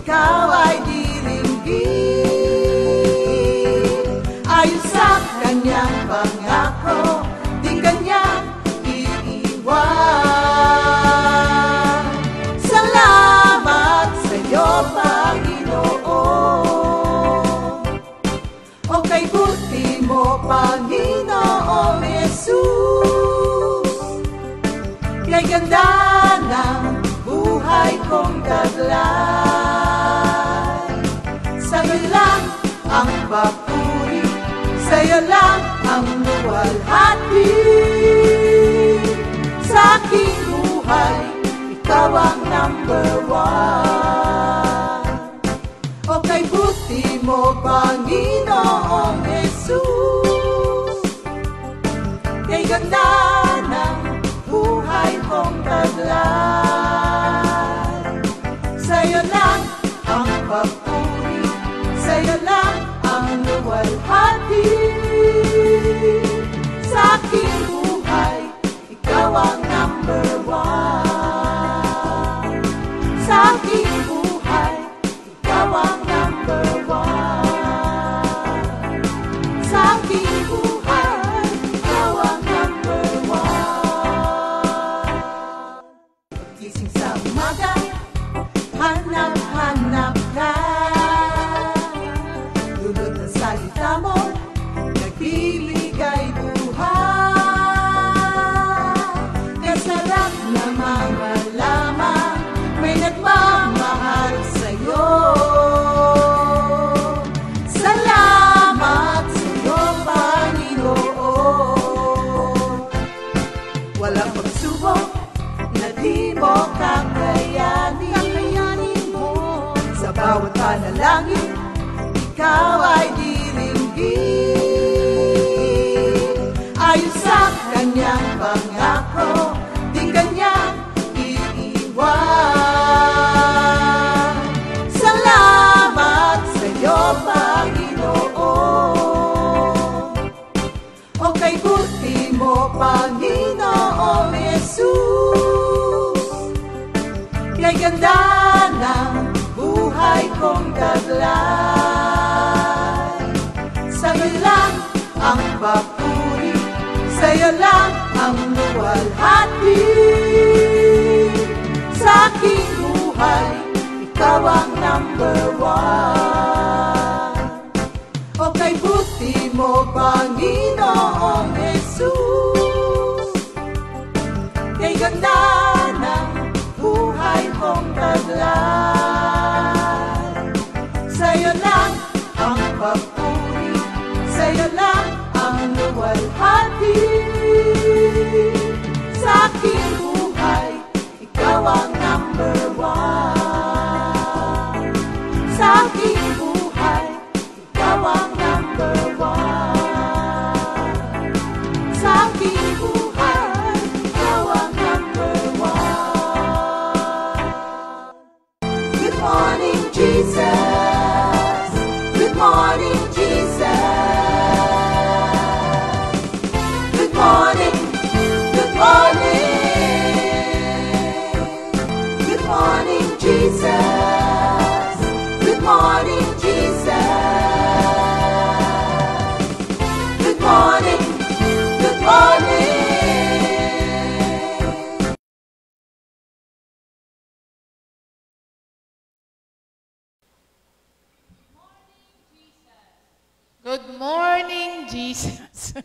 ikaw ay diringgin. Ayon sa kanyang pangako, di kanyang iiwan. Salamat sa iyo, Panginoon. O kay buti mo, Panginoong Jesus, kay ganda ng buhay kong taglay. Sa'yo lang ang papuri, sa'yo lang ang luwalhati. Sa aking buhay, ikaw ang number one. O kay buti mo, Panginoong Jesus, kay ganda ng buhay kong taglay. Sa'yo lang ang papuri, sa'yo lang ang luwalhati. Sa aking buhay, ikaw ang number one. Sa aking buhay, ikaw ang number one. Sa aking buhay, ikaw ang number one. Gising sa umaga, hanap-hanap ka. Dulot ng salita mo, nagbibigay buhay. Kasarap na mga lamang, may nagmamahal sa'yo. Salamat sa'yo, Panginoon. Walang pagsubok na di mo kakayanin mo. Sa bawat panalangin, ikaw ay diringgin. Ayon sa kanyang pangako, di kanyang iiwan. Salamat sa iyo, Panginoon. O kay buti mo, Panginoong Jesus, kay ganda ng buhay kong taglay. Sa'yo lang ang papuri, sa'yo lang ang luwalhati. Sa aking buhay, ikaw ang number one. O kay buti mo, Panginoong Jesus, kay ganda ng buhay kong taglay. Sa'yo lang ang papuri, sa'yo lang ang luwalhati. Sa aking buhay, ikaw ang number one. Sa aking buhay, ikaw ang number one. Sa aking buhay, ikaw ang number one. Good morning, Jesus. Good morning, Jesus. Good morning, good morning. Good morning, Jesus. Good morning, Jesus. Good morning, good morning. Good morning, Jesus.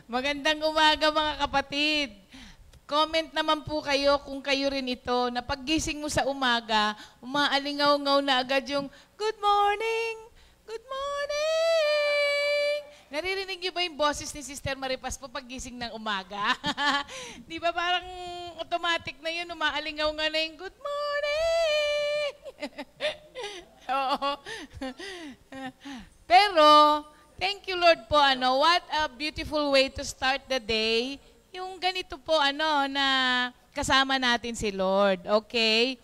Magandang umaga mga kapatid. Comment naman po kayo kung kayo rin ito, na paggising mo sa umaga, umaalingaw-ngaw na agad yung, good morning, good morning. Naririnig niyo ba yung boses ni Sister Maripas po paggising ng umaga? Di ba parang automatic na yun, umaalingaw nga na yung, good morning. Oo. Pero, thank you Lord po, what a beautiful way to start the day. Yung ganito po, na kasama natin si Lord. Okay?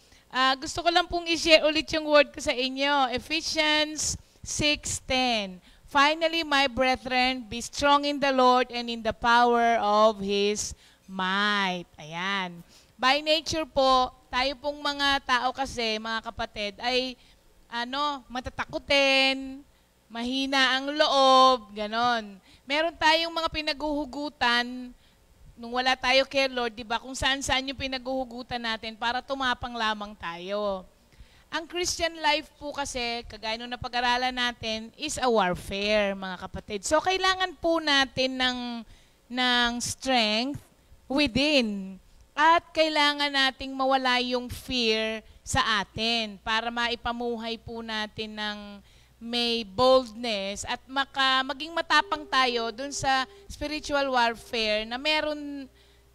Gusto ko lang pong i-share ulit yung word ko sa inyo. Ephesians 6:10. Finally, my brethren, be strong in the Lord and in the power of His might. Ayan. By nature po, tayo pong mga tao kasi, mga kapatid, ay matatakutin, mahina ang loob, ganon. Meron tayong mga pinaguhugutan nung wala tayo kay Lord, di ba? Kung saan-saan yung pinaguhugutan natin para tumapang lamang tayo. Ang Christian life po kasi, kagaya nung napag-aralan natin, is a warfare, mga kapatid. So, kailangan po natin ng strength within. At kailangan nating mawala yung fear sa atin para maipamuhay po natin ng may boldness at maging matapang tayo dun sa spiritual warfare na meron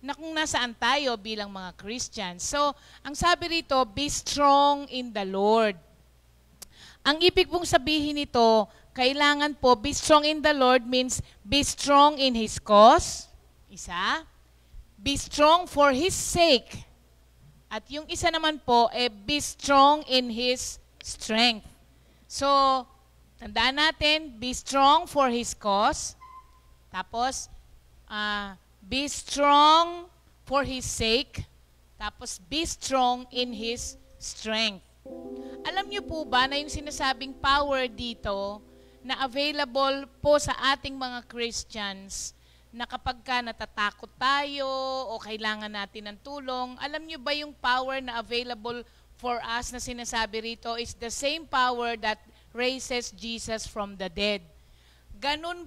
na kung nasaan tayo bilang mga Christians. So, ang sabi rito, be strong in the Lord. Ang ibig pong sabihin nito, kailangan po, be strong in the Lord means be strong in His cause. Isa. Be strong for His sake. At yung isa naman po, be strong in His strength. So, tandaan natin, be strong for His cause. Tapos, be strong for His sake. Tapos, be strong in His strength. Alam niyo po ba na yung sinasabing power dito na available po sa ating mga Christians na kapag ka natatakot tayo o kailangan natin ng tulong, alam niyo ba yung power na available for us na sinasabi rito is the same power that raises Jesus from the dead. Ganun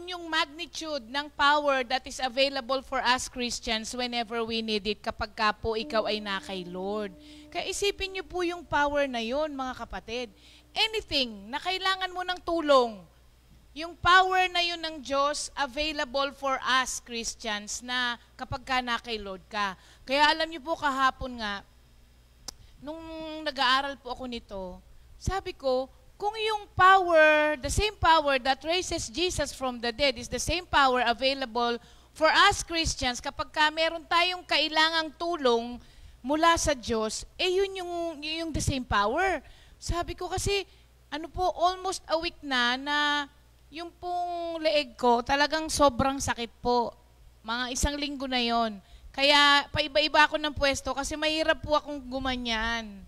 yung magnitude ng power that is available for us Christians whenever we need it kapag ka po ikaw ay na kay Lord. Kaya isipin niyo po yung power na yun, mga kapatid. Anything na kailangan mo ng tulong, yung power na yun ng Diyos available for us Christians na kapag ka na kay Lord ka. Kaya alam niyo po kahapon nga, nung nag-aaral po ako nito, sabi ko, kung yung power, the same power that raises Jesus from the dead is the same power available for us Christians kapag ka meron tayong kailangang tulong mula sa Diyos, yun yung the same power. Sabi ko kasi, almost a week na yung pong leeg ko talagang sobrang sakit po. Mga 1 linggo na yon. Kaya paiba-iba ako ng pwesto kasi mahirap po akong gumanyan.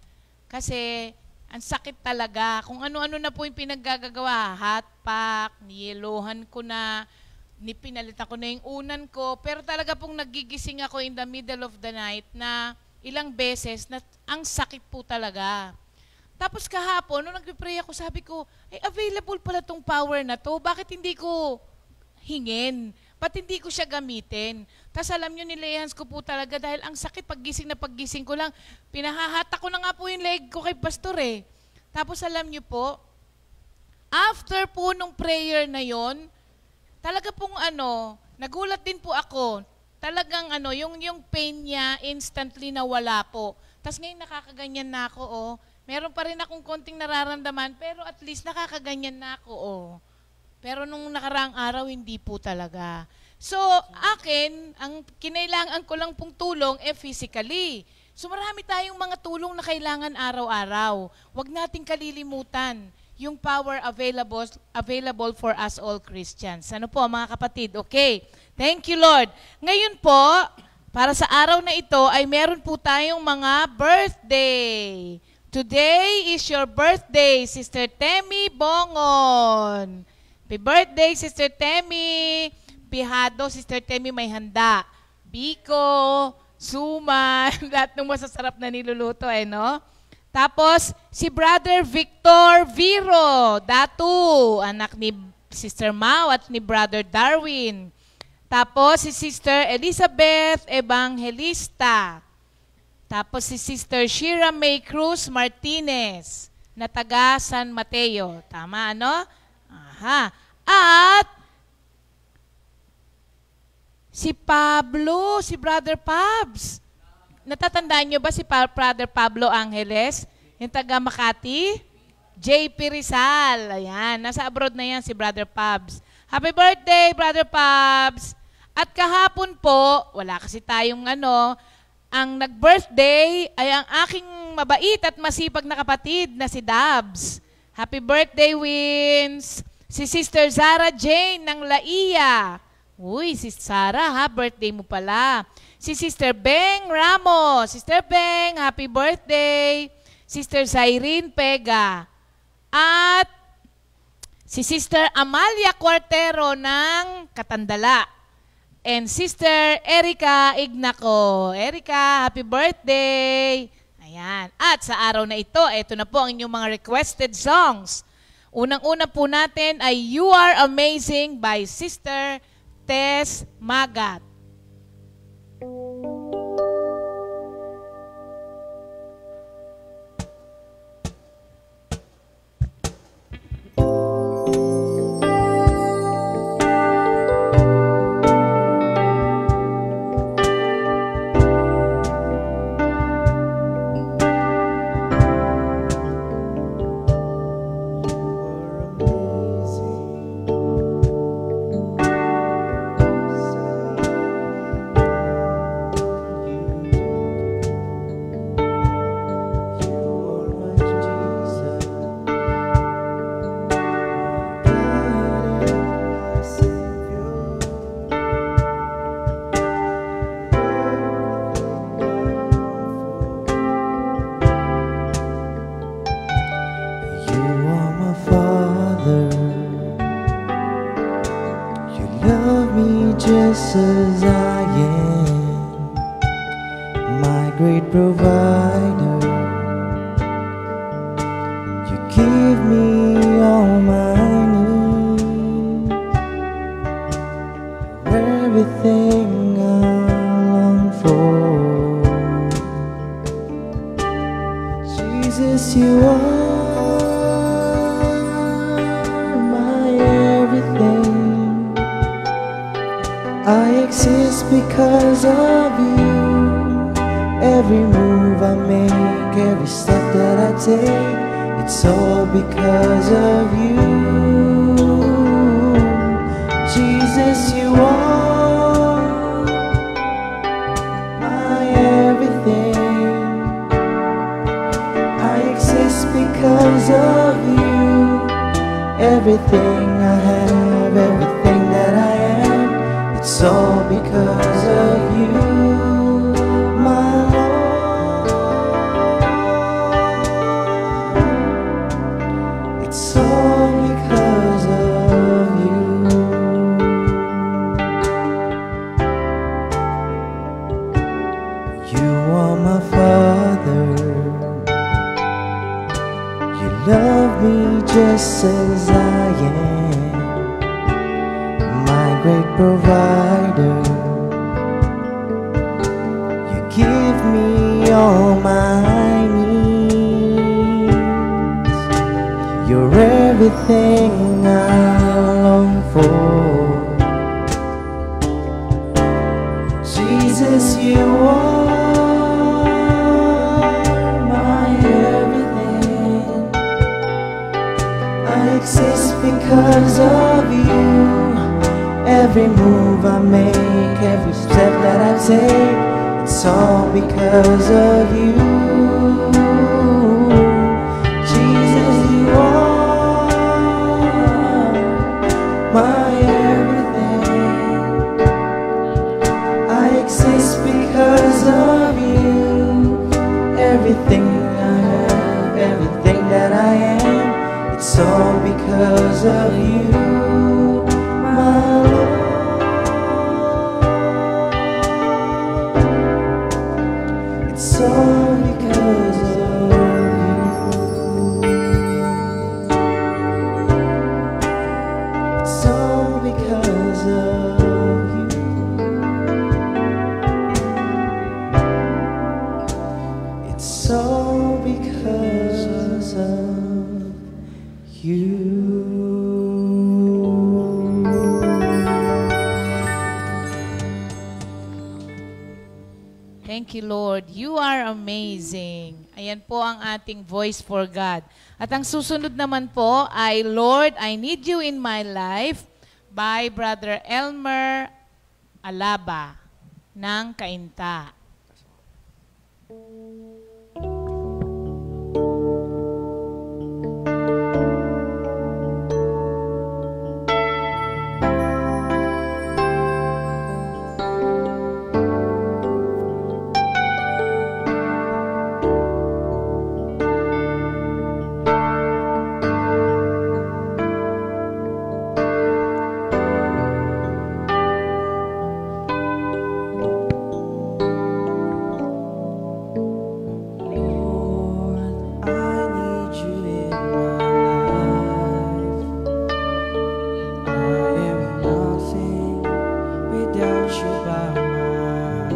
Kasi ang sakit talaga. Kung ano-ano na po yung pinaggagawa, hot pack, niyelohan ko na, pinalitan ko na yung unan ko. Pero talaga pong nagigising ako in the middle of the night na ilang beses na ang sakit po talaga. Tapos kahapon, nung nag-pray ako, sabi ko, available pala tong power na to. Bakit hindi ko hingin? Ba't hindi ko siya gamitin? Tapos alam nyo, nilehans ko po talaga dahil ang sakit paggising ko lang, pinahahata ko na nga po yung leg ko kay pastor eh. Tapos alam nyo po, after po nung prayer na yon, talaga pong nagulat din po ako. Talagang yung pain niya instantly nawala po. Tapos ngayon nakakaganyan na ako Meron pa rin akong konting nararamdaman, pero at least nakakaganyan na ako, Pero nung nakaraang araw, hindi po talaga. So, akin, ang kinailangan ko lang pong tulong physically. So, marami tayong mga tulong na kailangan araw-araw. Huwag nating kalilimutan yung power available for us all Christians. Ano po, mga kapatid? Okay. Thank you, Lord. Ngayon po, para sa araw na ito, ay meron po tayong mga birthday. Today is your birthday, Sister Temi Bongon. Happy birthday, Sister Temi. Pihado, Sister Temi may handa. Biko, suman, lahat ng masasarap na niluluto, no? Tapos, si Brother Victor Viro, Datu, anak ni Sister Mau at ni Brother Darwin. Tapos, si Sister Elizabeth Evangelista. Tapos si Sister Shira May Cruz Martinez na taga San Mateo. Tama, Aha. At si Pablo, si Brother Pabs. Natatandaan nyo ba si Brother Pablo Angeles? Yung taga Makati? JP Rizal. Ayan, nasa abroad na yan si Brother Pabs. Happy birthday, Brother Pabs! At kahapon po, wala kasi tayong ang nag-birthday ay ang aking mabait at masipag na kapatid na si Dabs. Happy birthday, Wins! Si Sister Zara Jane ng Laia. Uy, si Sarah ha, birthday mo pala. Si Sister Beng Ramos. Sister Beng, happy birthday. Sister Cyrene Pega. At si Sister Amalia Cuartero ng Katandala. And Sister Erica Ignaco. Erica, happy birthday. Ayan. At sa araw na ito na po ang inyong mga requested songs. Unang-una po natin ay You Are Amazing by Sister Tess Magat. Just as I am, my great provider. You give me all my needs, everything I long for. Jesus, you are my everything. I exist because of you. Every move I make, every step that I take, it's all because of you. Jesus, you are my everything. I exist because of you. Everything I have, everything that I am, it's all because of you, my Lord. It's all because of you. You are my Father. You love me just as I am, my great provider. You give me all my needs. You're everything I long for. Jesus, you are my everything. I exist because of you. Every move I make, every step that I take, it's all because of you. Jesus, you are my everything. I exist because of you. Everything I have, everything that I am, it's all because of you, my Lord. It's all because of you. It's all because of you. It's all because of you. Thank you, Lord. You are amazing. Ayan po ang ating voice for God. At ang susunod naman po ay Lord, I Need You in My Life by Brother Elmer Alaba ng Cainta.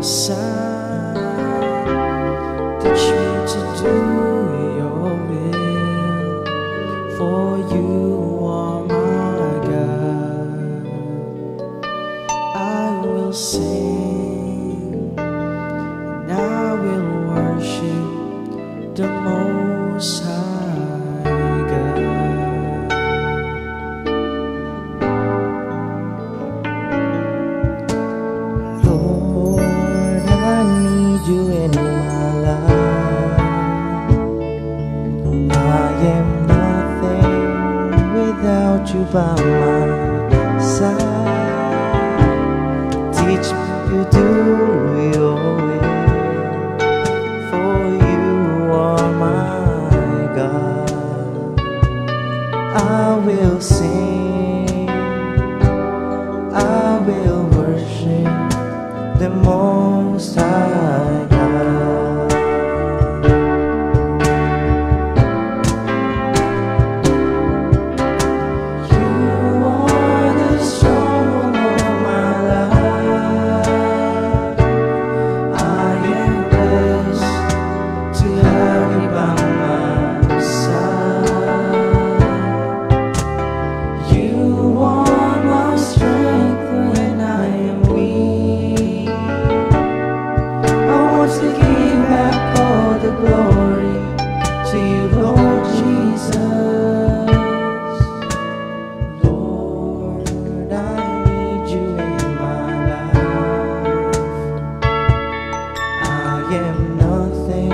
side. Teach me to do your will, for you are my God. I will sing and I will worship the Most High God. Lord, I need you in my life. I am nothing without you by my side. Teach me to do your will, for you are my God. I will sing, I will worship the Most High God. You are the stronghold of my life. I am blessed to have you by my side. You are my strength when I am weak. I want to give back all the glory to you, Lord Jesus. Lord, I need you in my life. I am nothing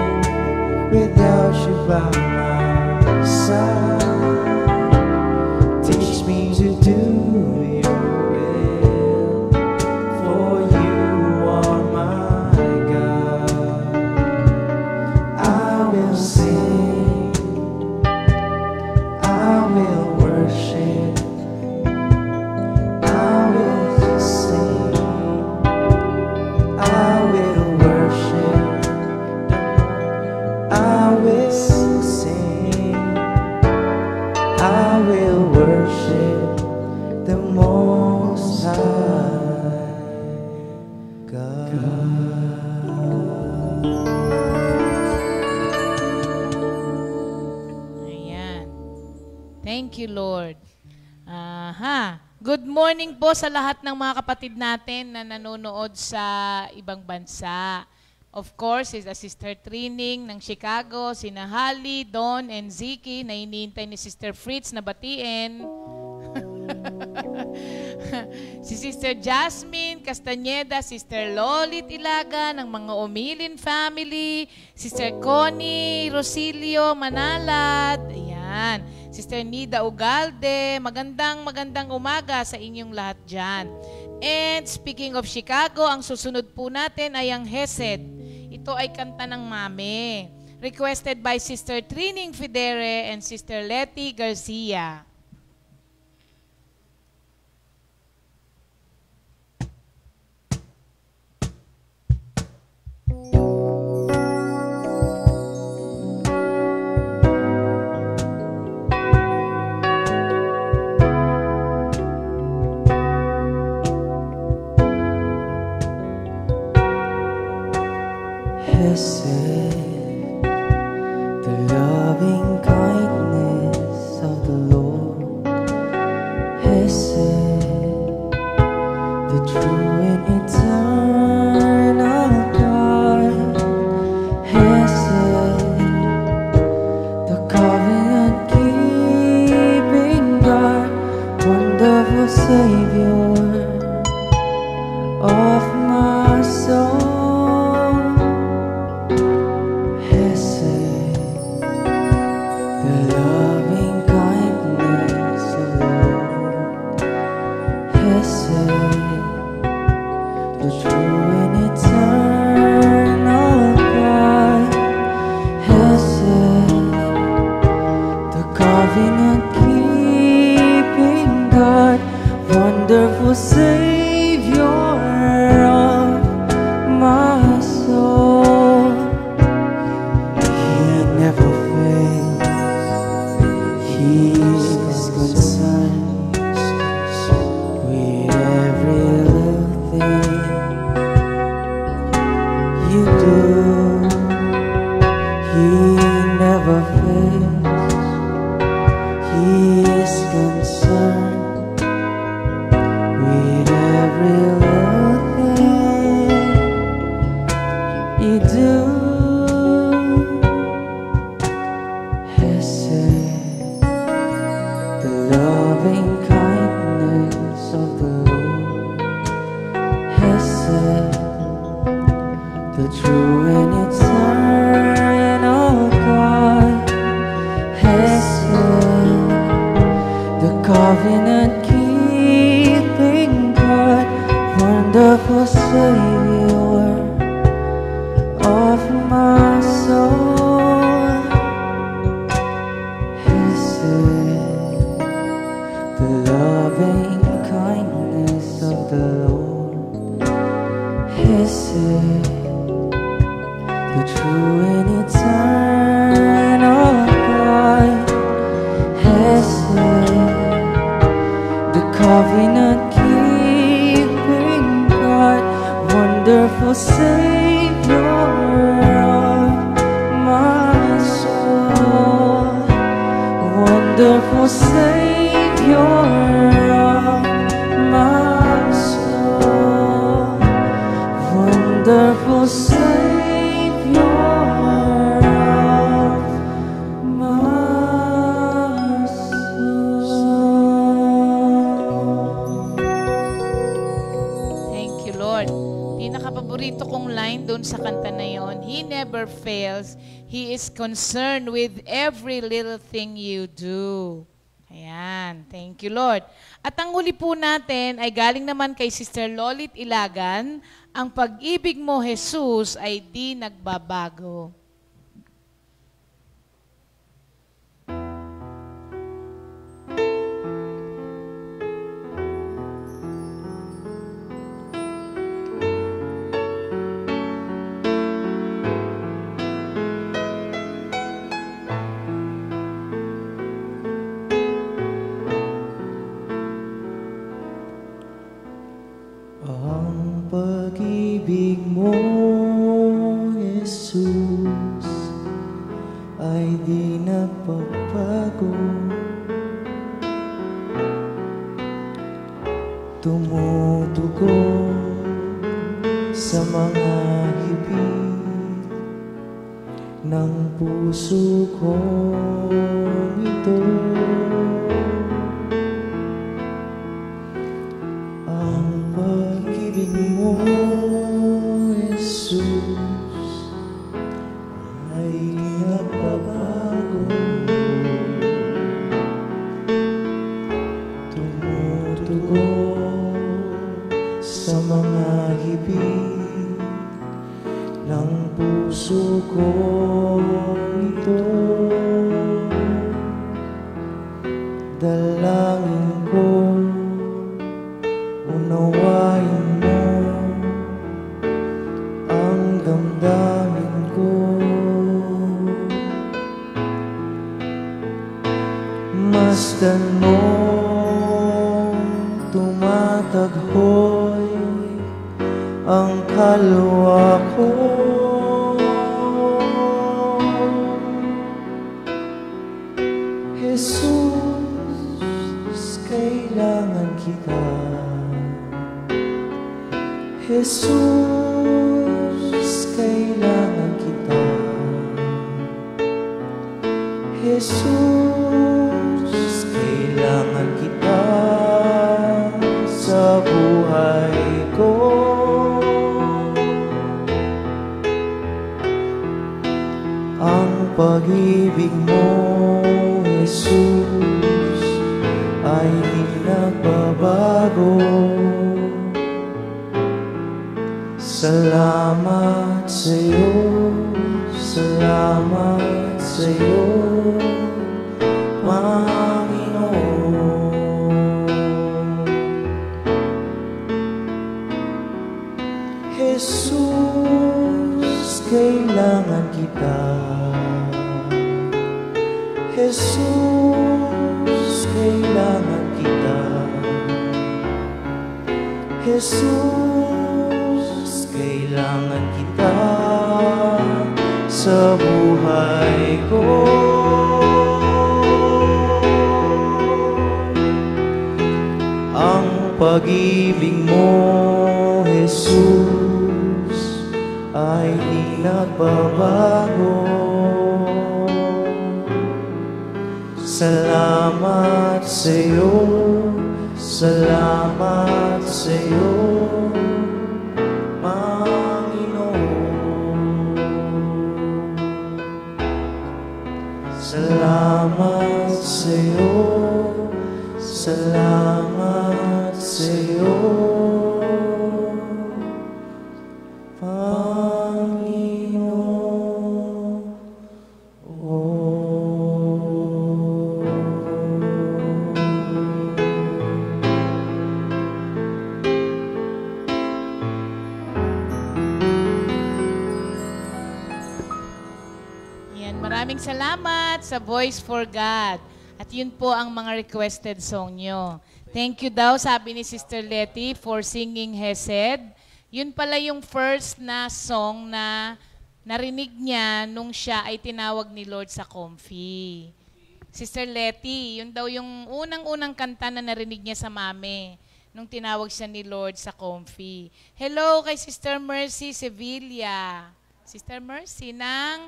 without you by my side. Teach me to do your will, for you are my God. I will sing, I will worship, I will sing, I will worship, I will sing, I will worship the Most High God. Ayan. Thank you, Lord. Aha. Good morning po sa lahat ng mga kapatid natin na nanonood sa ibang bansa. Of course, is a Sister Trining ng Chicago, sina Holly, Don, and Ziki na iniintay ni Sister Fritz na batiin. Si Sister Jasmine Castañeda, Sister Lolit Ilaga ng mga Umilin family, Sister Connie Rosilio Manalad, ayan. Sister Nida Ugalde, magandang umaga sa inyong lahat dyan. And speaking of Chicago, ang susunod po natin ay ang Hesed. Ito ay kanta ng Mame. Requested by Sister Trining Fidere and Sister Letty Garcia. Hesed, the loving kindness of the Lord. Hesed, the true and eternal God. Hesed, the covenant-keeping God, wonderful Savior of my soul. Wonderful Savior of my soul. He never fails. He's concerned with every little thing. the true and eternal God, Hesed, the covenant-keeping God, wonderful Savior of my soul. Hesed, the loving kindness of the Lord. Hesed, the true and eternal God. Hesed, the covenant-keeping God, wonderful Savior of my soul. Wonderful Savior of my soul. Wonderful Savior of my soul. Thank you, Lord. Pinaka-paborito kong line doon sa kanta na yon, He never fails. He is concerned with every little thing you do. Ayan. Thank you, Lord. At ang huli po natin ay galing naman kay Sister Lolit Ilagan, ang pag-ibig mo, Jesus, ay di nagbabago. Ang pag-ibig mo, Jesus, ay di nagbabago. Tumutugon sa mga hibig ng puso kong ito. Ang pag-ibig mo, Jesus, ay di nagbabago. Tumutugon sa mga hibig ng puso kong ito. Dalangin ko, unawain mo ang damdamin ko. Masdan mo tumataghoy ang kaluluwa ko. Jesus, kailangan kita. Jesus, kailangan kita. Jesus, kailangan kita sa buhay ko. Ang pag-ibig mo, Jesus, ay di nagbabago. Salamat sa'yo, salamat sa'yo, Panginoon. Jesus, kailangan kita. Jesus, kailangan kita. Jesus, kailangan kita sa buhay ko. Ang pag-ibig mo, Jesus, ay di nagbabago. Salamat sa'yo, salamat sa'yo, Panginoon. salamat sa'yo, Panginoon. Yan, maraming salamat sa Voice for God. At yun po ang mga requested song nyo. Thank you daw, sabi ni Sister Letty, for singing Hesed. Yun pala yung first na song na narinig niya nung siya ay tinawag ni Lord sa Comfy. Sister Letty, yun daw yung unang-unang kanta na narinig niya sa mame nung tinawag siya ni Lord sa Comfy. Hello kay Sister Mercy Sevilla. Sister Mercy ng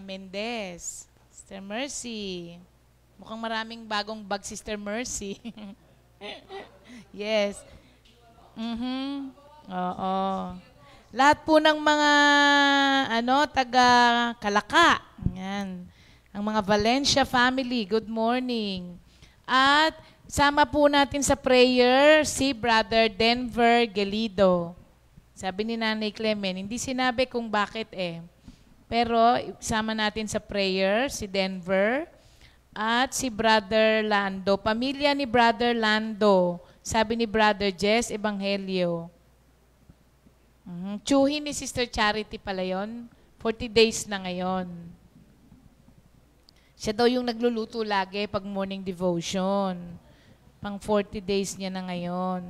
Mendez. Sister Mercy. Mukhang maraming bagong bag, Sister Mercy. Yes. Oo. Lahat po ng mga taga Kalaka. Yan. Ang mga Valencia family, good morning. At sama po natin sa prayer si Brother Denver Gelido. Sabi ni Nanay Clemen, hindi sinabi kung bakit Pero sama natin sa prayer si Denver at si Brother Lando. Pamilya ni Brother Lando. Sabi ni Brother Jess Evangelio. Tsuhin ni Sister Charity pala yun. 40 days na ngayon. Siya daw yung nagluluto lagi pag morning devotion. Pang 40 days niya na ngayon.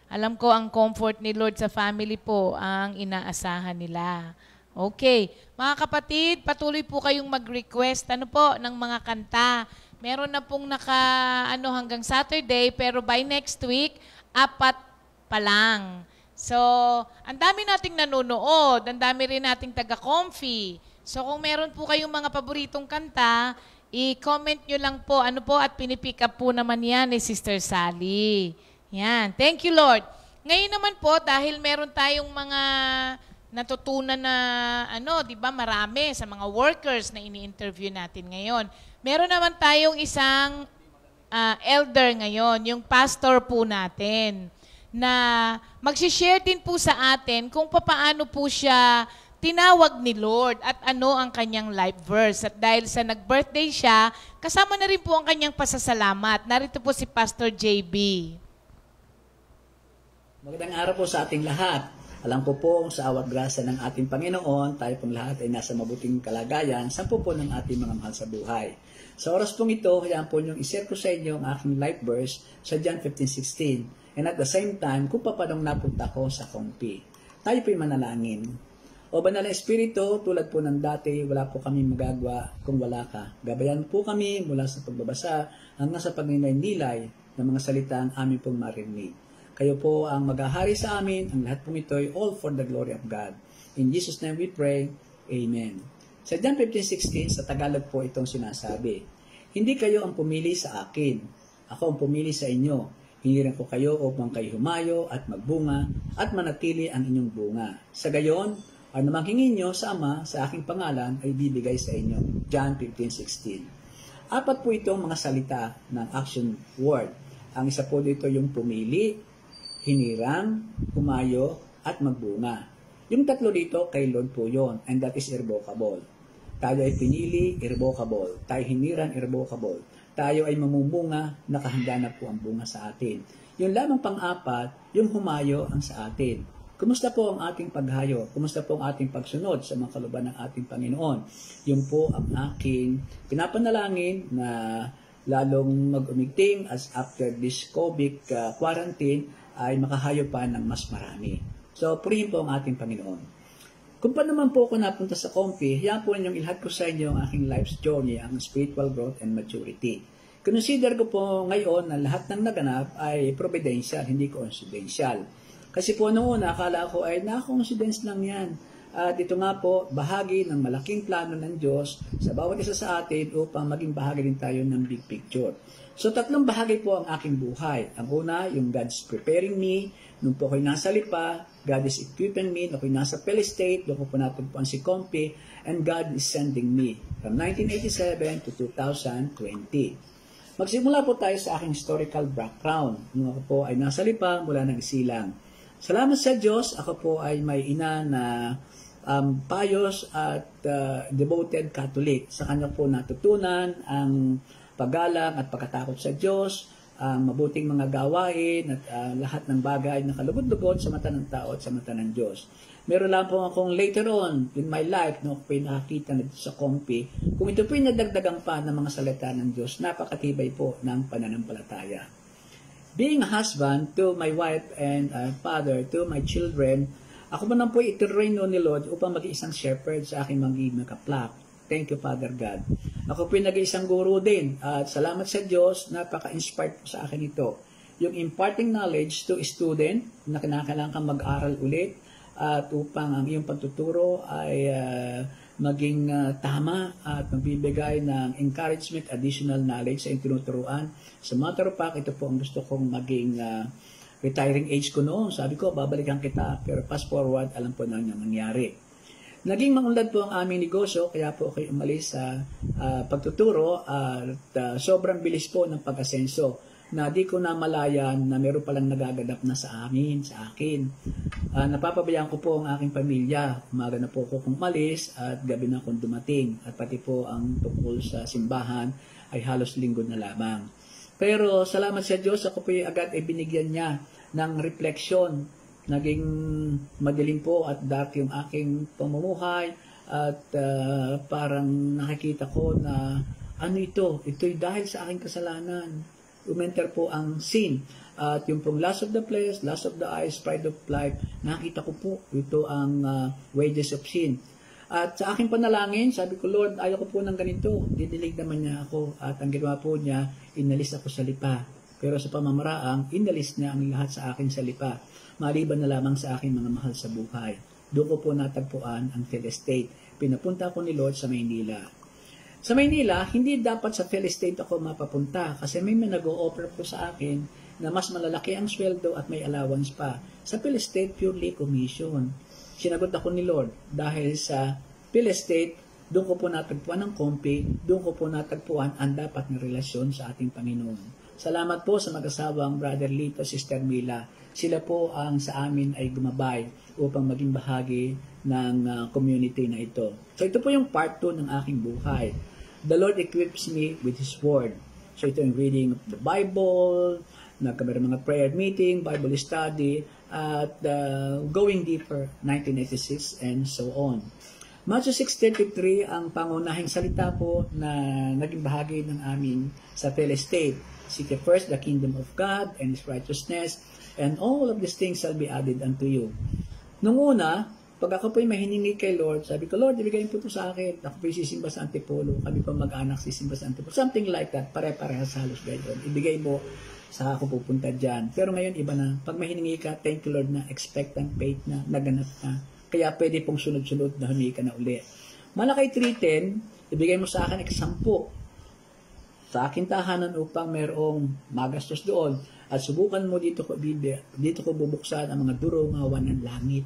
Alam ko ang comfort ni Lord sa family po ang inaasahan nila. Okay. Mga kapatid, patuloy po kayong mag-request ng mga kanta. Meron na pong hanggang Saturday, pero by next week, 4 pa lang. So, ang dami nating nanonood, ang dami rin nating taga-comfy. So, kung meron po kayong mga paboritong kanta, i-comment nyo lang po, at pinipick up po naman yan ni Sister Sally. Yan. Thank you, Lord. Ngayon naman po, dahil meron tayong mga natutunan na, marami sa mga workers na ini-interview natin ngayon. Meron naman tayong isang elder ngayon, yung pastor po natin, na mag-share din po sa atin kung paano po siya tinawag ni Lord at ano ang kanyang life verse. At dahil sa nag-birthday siya, kasama na rin po ang kanyang pasasalamat. Narito po si Pastor JB. Magandang araw po sa ating lahat. Alam ko po sa awat grasya ng ating Panginoon, tayo pong lahat ay nasa mabuting kalagayan sa po ng ating mga mahal sa buhay. Sa oras pong ito, hayaan po niyong i-share ko sa inyo ang aking life verse sa John 15:16. And at the same time, kung paanong napunta ko sa Comfy. Tayo po'y manalangin. O Banal na Espiritu, tulad po ng dati, wala po kami magagawa kung wala ka. Gabayan po kami mula sa pagbabasa hanggang sa pagninilay ng mga salita ang amin pong marinig. Kayo po ang maghahari sa amin, ang lahat pong ito ay all for the glory of God. In Jesus' name we pray, Amen. Sa John 15:16, sa Tagalog po itong sinasabi, hindi kayo ang pumili sa akin, ako ang pumili sa inyo. Hiniran ko kayo upang kayo humayo at magbunga at manatili ang inyong bunga. Sa gayon, ano mang hingin nyo sa Ama sa aking pangalan ay bibigay sa inyo. John 15:16. 4 po itong mga salita ng action word. Ang isa po dito yung pumili, hinirang, humayo, at magbunga. Yung tatlo dito, kay Lord po yun, and that is irrevocable. Tayo ay pinili, irrevocable. Tayo hinirang, irrevocable. Tayo ay mamumunga, nakahanda na po ang bunga sa atin. Yung lamang pang-4, yung humayo ang sa atin. Kumusta po ang ating paghayo? Kumusta po ang ating pagsunod sa mga kalooban ng ating Panginoon? Yun po ang aking pinapanalangin na lalong mag-umigting as after this COVID quarantine ay makahayo pa ng mas marami. So, purihin po ang ating Panginoon. Kung pa naman po ako napunta sa Comfy, yan po ninyong ilahad ko sa inyo ang aking life's journey, ang spiritual growth and maturity. Consider ko po ngayon na lahat ng naganap ay providential, hindi coincidental. Kasi po noong una, akala ko ay na-coincidence lang yan. At ito nga po, bahagi ng malaking plano ng Diyos sa bawat isa sa atin upang maging bahagi din tayo ng big picture. So, 3 bahagi po ang aking buhay. Ang una, yung God's preparing me. Nung po ako'y nasa Lipa, God is equipping me. Nung ako'y nasa Pel-Estate, doon ko po natagpuan si Comfy. And God is sending me from 1987 to 2020. Magsimula po tayo sa aking historical background. Nung ako po ay nasa Lipa mula ng Isilang. Salamat sa Diyos, ako po ay may ina na pious at devoted Catholic. Sa kanya po natutunan ang paggalang at pagkatakot sa Diyos, ang mabuting mga gawain at lahat ng bagay na kalugod-lugod sa mata ng tao at sa mata ng Diyos. Meron lang po akong later on in my life, no, po nakakita na dito sa Kompi, kung ito po yung nadagdagang pa ng mga salita ng Diyos, napakatibay po ng pananampalataya. Being a husband to my wife and father to my children, ako man lang po itinuray ni Lord upang maging isang shepherd sa aking mga kaplak. Thank you, Father God. Ako po yung nag-iisang guru din. At salamat sa Diyos, napaka-inspired po sa akin ito. Yung imparting knowledge to a student na kinakailangan kang mag-aral ulit at upang ang iyong pagtuturo ay maging tama at magbibigay ng encouragement, additional knowledge sa iyong tinuturuan. Sa matter of fact, ito po ang gusto kong maging retiring age ko noon. Sabi ko, babalikan kita, pero fast forward, alam po na nangyari. Naging maunlad po ang aming negosyo, kaya po ako umalis sa pagtuturo at sobrang bilis po ng pag-asenso na di ko namalayan na meron palang nagaganap na sa akin. Napapabayaan ko po ang aking pamilya. Umaga na po ako umalis at gabi na akong dumating. At pati po ang tungkol sa simbahan ay halos linggo na lamang. Pero salamat sa Diyos, ako po agad ay binigyan niya ng refleksyon. Naging madilim po at dark yung aking pamumuhay at parang nakikita ko na ano ito? Ito'y dahil sa aking kasalanan. Umenter po ang sin. At yung pong lust of the flesh, lust of the eyes, pride of life, nakita ko po ito ang wages of sin. At sa aking panalangin, sabi ko, Lord, ayaw ko po ng ganito. Dinilig naman niya ako. At ang ginawa po niya, inalis ako sa Lipa. Pero sa pamamaraang, inalis niya ang lahat sa akin sa Lipa. Maliban na lamang sa aking mga mahal sa buhay. Doon ko po natagpuan ang Phil Estate. Pinapunta ko ni Lord sa Maynila. Sa Maynila, hindi dapat sa Phil Estate ako mapapunta kasi may nag-o-offer po sa akin na mas malalaki ang sweldo at may allowance pa. Sa Phil Estate, purely commission. Sinagot ako ni Lord dahil sa Phil Estate, doon ko po natagpuan ang Kompi, doon ko po natagpuan ang dapat na relasyon sa ating Panginoon. Salamat po sa mag-asawang Brother Lito, Sister Mila. Sila po ang sa amin ay gumabay upang maging bahagi ng community na ito. So ito po yung part 2 ng aking buhay. The Lord equips me with His Word. So ito yung reading of the Bible, nagkaroon mga prayer meeting, Bible study, at going deeper, 1986, and so on. Matthew 6:33 ang pangunahing salita po na naging bahagi ng amin sa Phil Estate. Seek first the kingdom of God and His righteousness, and all of these things shall be added unto you. Nung una, pag ako po'y mahiningi kay Lord, sabi ko, Lord, ibigay po ito sa akin. Ako po'y sisimba sa Antipolo. Kami po mag-anak sisimba sa Antipolo. Something like that. Pare-parehas halos gayon. Ibigay mo sa ako pupunta dyan. Pero ngayon, iba na. Pag mahiningi ka, thank you Lord na expectant faith na naganap na. Kaya pwede pong sunod-sunod na humingi ka na uli. Malakay 3:10, ibigay mo sa akin 10 sa aking tahanan upang mayroong magastos doon. At subukan mo dito ko bubuksan ang mga durungawan ng langit.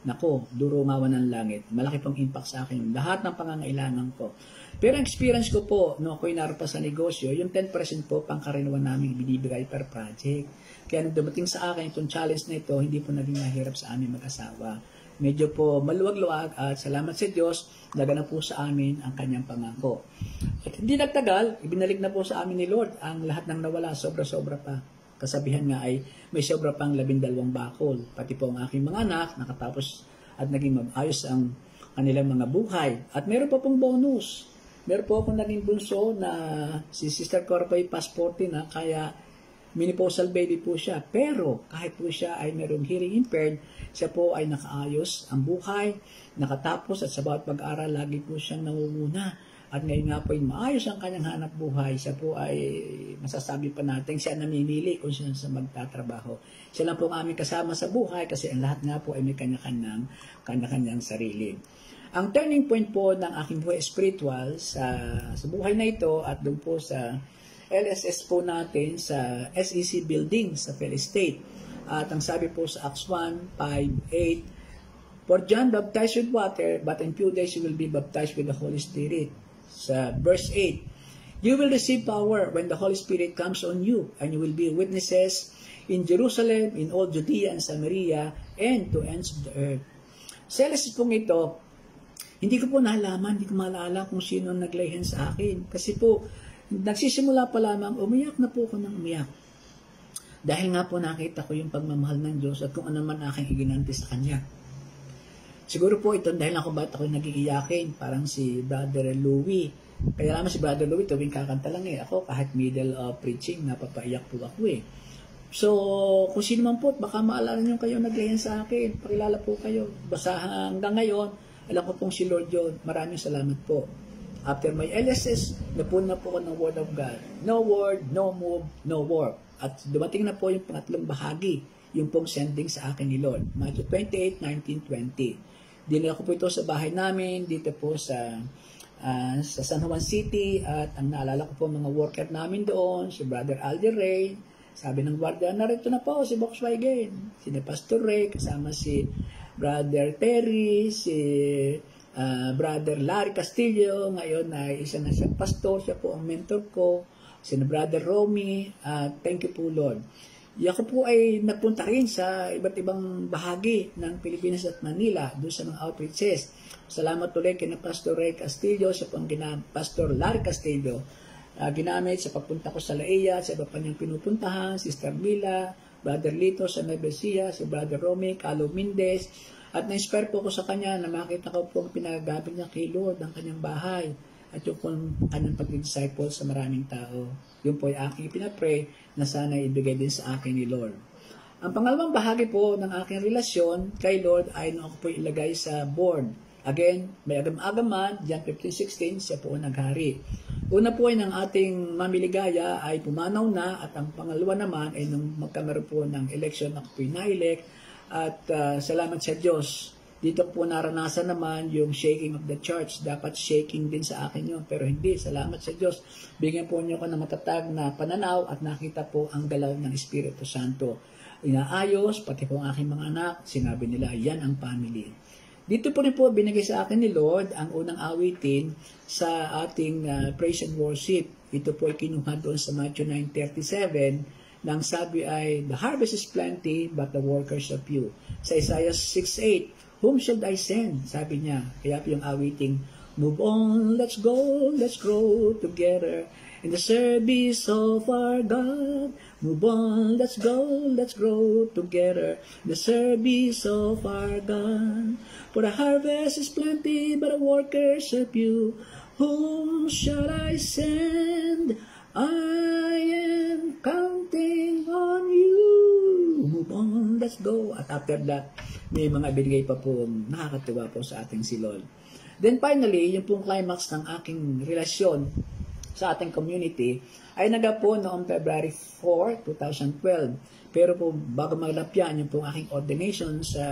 Nako, durungawan ng langit. Malaki pong impact sa akin. Lahat ng pangangailangan ko. Pero ang experience ko po, no, ako'y naroon sa negosyo, yung 10% po pangkaraniwan namin binibigay per project. Kaya nung dumating sa akin itong challenge na ito, hindi po naging mahirap sa aming mag-asawa. Medyo po maluwag-luwag at salamat sa Diyos, naganap po sa amin ang kanyang pangako. At hindi nagtagal, ibinalik na po sa amin ni Lord ang lahat ng nawala, sobra-sobra pa. Kasabihan nga ay may sobra pang 12 bakol. Pati po ang aking mga anak nakatapos at naging maayos ang kanilang mga buhay. At meron pa pong bonus. Meron po akong naging bunso na si Sister Cora ay past 40 na kaya menopausal baby po siya. Pero kahit po siya ay merong hearing impaired, siya po ay nakaayos ang buhay, nakatapos at sa bawat pag-aaral lagi po siyang nangunguna. At ngayon nga po ay maayos ang kanyang hanap buhay. Siya po ay masasabi pa natin siya namimili kung siya sa magtatrabaho. Siya lang po ang aming kasama sa buhay kasi ang lahat nga po ay may kanya-kanyang sarili. Ang turning point po ng aking buhay spiritual sa buhay na ito at doon po sa LSS po natin sa SEC building sa Phil Estate. At ang sabi po sa Acts 1:5-8, For John baptized with water, but in few days you will be baptized with the Holy Spirit. Sa verse 8, You will receive power when the Holy Spirit comes on you, and you will be witnesses in Jerusalem, in all Judea and Samaria, and to ends of the earth. Sa LSS pong ito, hindi ko po nalaman, hindi ko maalala kung sino ang naglayhan sa akin. Kasi po, nagsisimula pa lamang, umiyak na po ako ng umiyak. Dahil nga po nakita ko yung pagmamahal ng Diyos at kung ano man aking iginanti sa Kanya. Siguro po ito dahil ako ba't ako nagiiyakin, parang si Brother Louie. Kaya naman si Brother Louie, tuwing kakanta lang Ako kahit middle of preaching, napapaiyak po ako So, kung sino man po, baka maalala nyo kayo naglayan sa akin. Pakilala po kayo. Basta hanggang ngayon, alam ko pong si Lord John. Maraming salamat po. After my LSS, napuna po ako ng Word of God. No word, no move, no work. At dumating na po yung pangatlong bahagi, yung pong sending sa akin ni Lord. Matthew 28, 19, 20. Dinala ko po ito sa bahay namin, dito po sa San Juan City. At ang naalala ko po mga worker namin doon, si Brother Alder Ray. Sabi ng guardia, narito na po si Volkswagen. Si Pastor Ray, kasama si Brother Terry, si Brother Larry Castillo. Ngayon ay isa na siyang pastor, siya po ang mentor ko. Si Brother Romy. Thank you po Lord. Ako po ay nagpunta rin sa iba't ibang bahagi ng Pilipinas at Manila, doon sa mga outreaches. Salamat ulit kay Pastor Ray Castillo, siya po ang Pastor Larry Castillo. Ginamit sa pagpunta ko sa Laia, sa iba pa niyang pinupuntahan, Sister Mila, Brother Lito sa Nevesia, si Brother Romy, Carlo Mendez, at na-inspire po ko sa kanya na makita ko po ang pinagagamit niya kay Lord ang kanyang bahay at yung po kanyang pag-disciple sa maraming tao. Yun po ay aking pinapray na sana ibigay din sa akin ni Lord. Ang pangalawang bahagi po ng aking relasyon kay Lord ay nung ako po ilagay sa board. Again, may agam-agaman, John 15:16, siya po naghari. Una po ay ng ating mamiligaya ay pumanaw na at ang pangalawa naman ay nung magkameron po ng election ako po na-elect at salamat sa Diyos. Dito po naranasan naman yung shaking of the church. Dapat shaking din sa akin yun, pero hindi. Salamat sa Diyos. Bigyan po niyo ko ng matatag na pananaw at nakita po ang galaw ng Espiritu Santo. Inaayos, pati po ang aking mga anak, sinabi nila, yan ang family. Dito po rin po binigay sa akin ni Lord ang unang awitin sa ating praise and worship. Ito po ay kinuha doon sa Matthew 9:37 nang sabi ay, the harvest is plenty but the workers are few. Sa Isaiah 6:8, whom shall I send? Sabi niya. Kaya po yung awiting, move on, let's go, let's grow together in the service of our God. Move on, let's go, let's grow together in the service of our God. For the harvest is plenty, but the workers are few. Whom shall I send? I am counting on you. Move on, let's go. At after that, may mga binigay pa po nakakatuwa po sa ating si Lord. Then finally, yung pong climax ng aking relasyon sa ating community ay nagapo noong February 4, 2012. Pero po, bago maglapyan, yung pong aking ordination sa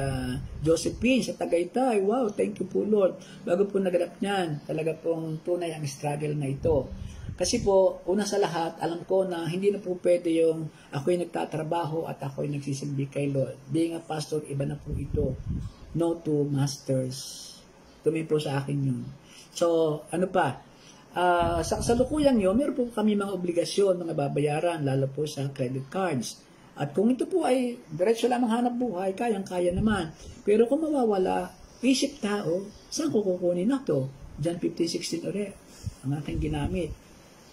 Josephine, sa Tagaytay. Wow, thank you po Lord. Bago po naganap niyan, talaga pong tunay ang struggle na ito. Kasi po, una sa lahat, alam ko na hindi na po pwede yung ako'y nagtatrabaho at ako'y nagsisilbi kay Lord. Being a pastor, iba na po ito. No two masters. Tumi po sa akin yun. So, ano pa? Sa kasalukuyang yun, meron po kami mga obligasyon, mga babayaran, lalo po sa credit cards. At kung ito po ay diretso lamang hanap buhay, kayang-kaya naman. Pero kung mawawala, isip tao, saan ko kukunin na ito? John 15:16 ulit, ang aking ginamit.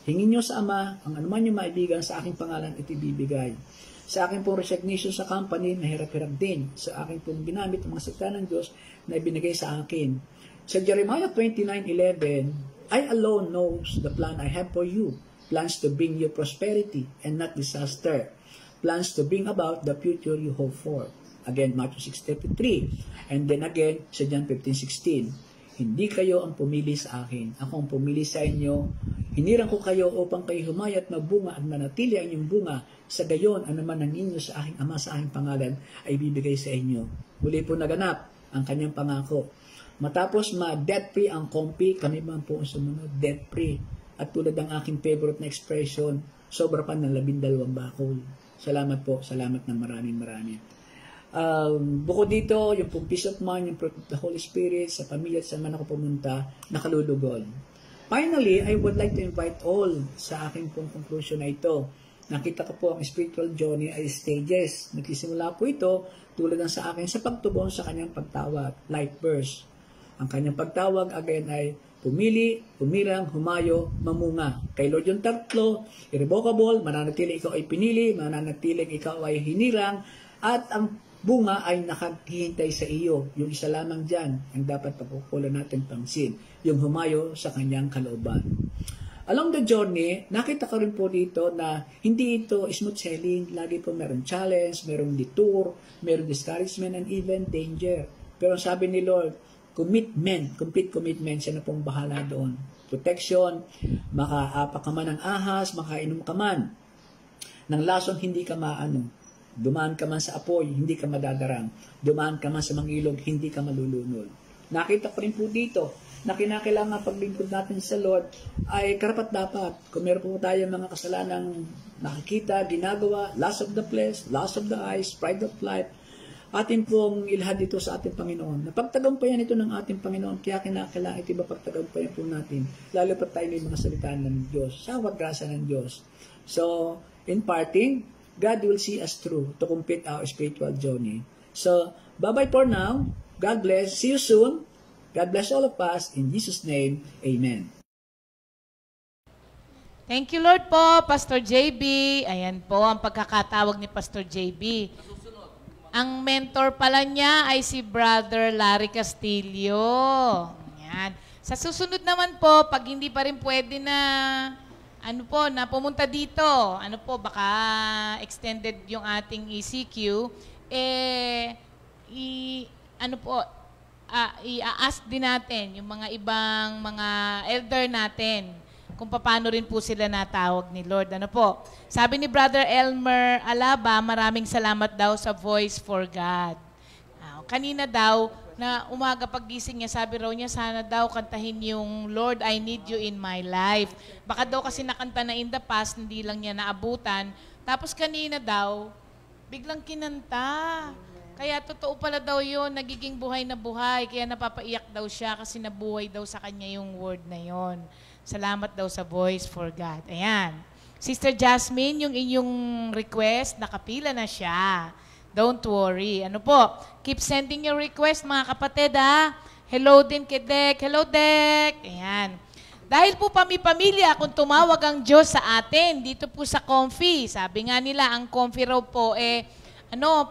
Hingin nyo sa Ama, ang anuman yung maibigan sa aking pangalan, ito ibibigay. Sa aking pong resignation sa company, mahirap-hirap din. Sa aking pong ginamit ang mga salita ng Diyos na ibinigay sa akin. Sa Jeremiah 29:11, I alone knows the plan I have for you. Plans to bring you prosperity and not disaster. Plans to bring about the future you hope for. Again, Matthew 6:33. And then again, sa John 15:16. Hindi kayo ang pumili sa akin. Ako ang pumili sa inyo. Hinirang ko kayo upang kayo humayat na bunga at manatili ang inyong bunga. Sa gayon, anuman ang inyo sa aking Ama sa aking pangalan ay bibigay sa inyo. Muli po naganap ang kanyang pangako. Matapos ma-debt-free ang kompi, kami man po ang sumunod, debt-free. At tulad ng aking favorite na expression, sobra pa ng 12 bakol. Salamat po, salamat ng maraming. Bukod dito, yung peace of mind, yung fruit of the Holy Spirit, sa pamilya at saan man ako pumunta, nakalulugod. Finally, I would like to invite all sa aking pong conclusion na ito. Nakita ko po ang spiritual journey ay stages. Nagsisimula po ito tulad ng sa akin sa pagtugon sa kanyang pagtawag, light burst. Ang kanyang pagtawag again ay pumili, pumirang, humayo, mamunga. Kay Lord yung tatlo, irrevocable, mananatiling ikaw ay pinili, mananatiling ikaw ay hinirang, at ang bunga ay nakaghihintay sa iyo. Yung isa lamang dyan ang dapat pagkukulan natin pansin, yung humayo sa kanyang kalooban. Along the journey, nakita ko rin po dito na hindi ito smooth sailing. Lagi po meron challenge, meron detour, meron discouragement, and even danger. Pero sabi ni Lord, complete commitment, siya na pong bahala doon. Protection, makaapak ka man ng ahas, makainom ka man ng lason, hindi ka maano. Dumaan ka man sa apoy, hindi ka madadarang. Dumaan ka man sa mangilog, hindi ka malulunod. Nakita ko rin po dito na kinakailangan paglingkod natin sa Lord ay karapat-dapat. Kung meron po tayo mga kasalanang nakikita, ginagawa, lust of the flesh, lust of the eyes, pride of life, atin pong ilahad dito sa ating Panginoon. Napagtagumpayan ito ng ating Panginoon, kaya kinakailangan ito ba pagtagumpayan po natin, lalo pa tayo may mga salitaan ng Diyos, sa grasya ng Diyos. So, in parting, God will see us through to complete our spiritual journey. So, bye-bye for now. God bless. See you soon. God bless all of us. In Jesus' name, amen. Thank you, Lord po, Pastor JB. Ayan po ang pagkakatawag ni Pastor JB. Ang mentor pala niya ay si Brother Larry Castillo. Ayan. Sa susunod naman po, pag hindi pa rin pwede na na pumunta dito, baka extended yung ating ECQ, i-ask din natin yung mga ibang mga elder natin kung paano rin po sila natawag ni Lord. Sabi ni Brother Elmer Alaba, maraming salamat daw sa Voice for God. Kanina daw, na umaga paggising niya, sabi raw niya, sana daw kantahin yung Lord, I Need You in My Life. Baka daw kasi nakanta na in the past, hindi lang niya naabutan. Tapos kanina daw, biglang kinanta. Kaya totoo pala daw yun, nagiging buhay na buhay. Kaya napapaiyak daw siya kasi nabuhay daw sa kanya yung word na yon. Salamat daw sa Voice for God. Ayan. Sister Jasmine, yung inyong request, nakapila na siya. Don't worry. Keep sending your request, mga kapatid, ha? Hello din kay Dek. Hello, Dek. Ayan. Dahil po pamilya, kung tumawag ang Diyos sa atin, dito po sa Comfy, sabi nga nila, ang Comfy raw po,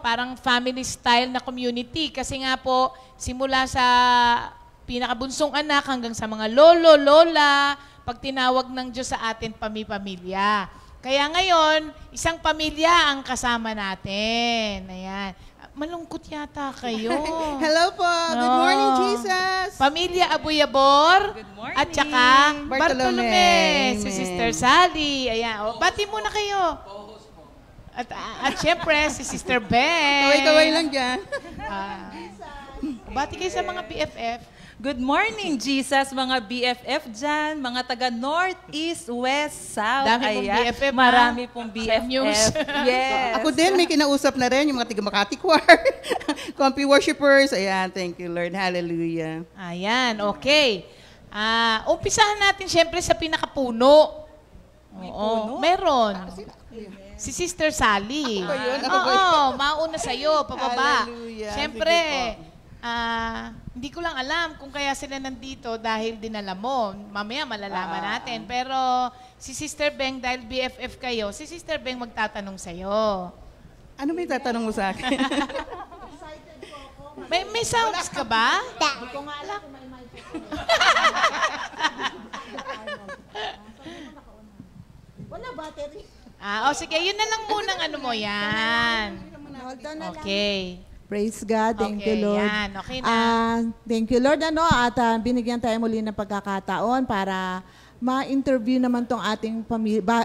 parang family style na community. Kasi nga po, simula sa pinakabunsong anak hanggang sa mga lolo, lola, pag tinawag ng Diyos sa atin, pamilya. Kaya ngayon, isang pamilya ang kasama natin. Ayan. Malungkot yata kayo. Hello po. Good morning, Jesus. Pamilya Abuyabor. Good morning. At saka Bartolome. Si Sister Sally. Ayan. Bati muna kayo. At syempre, si Sister Beth. Kaway-kaway lang dyan. Bati kayo sa mga BFF. Good morning, Jesus, mga BFF dyan, mga taga North, East, West, South. Dami pong BFF, marami pong BFF. News. Yes. Ako din, may kinausap na rin yung mga taga Makati Choir. Comfy worshipers. Ayan, thank you, Lord. Hallelujah. Ayan, okay. Umpisahan natin syempre sa pinakapuno. May puno? Meron. Si Sister Sally. Ako ba yun? Mauna sa'yo, pababa. Hallelujah. Siyempre, Sige po. hindi ko lang alam kung kaya sila nandito dahil dinala mo. Mamaya malalaman natin. Pero si Sister Beng, dahil BFF kayo, si Sister Beng magtatanong sa'yo. Ano may tatanong mo sa akin? May sounds ka ba? Hindi ko nga alam. Wala battery. Sige, yun na lang munang mo yan. Hold on na lang. Okay. Praise God. Thank you, Lord. Yan. Okay na. Thank you, Lord. At binigyan tayo muli ng pagkakataon para ma-interview naman tong ating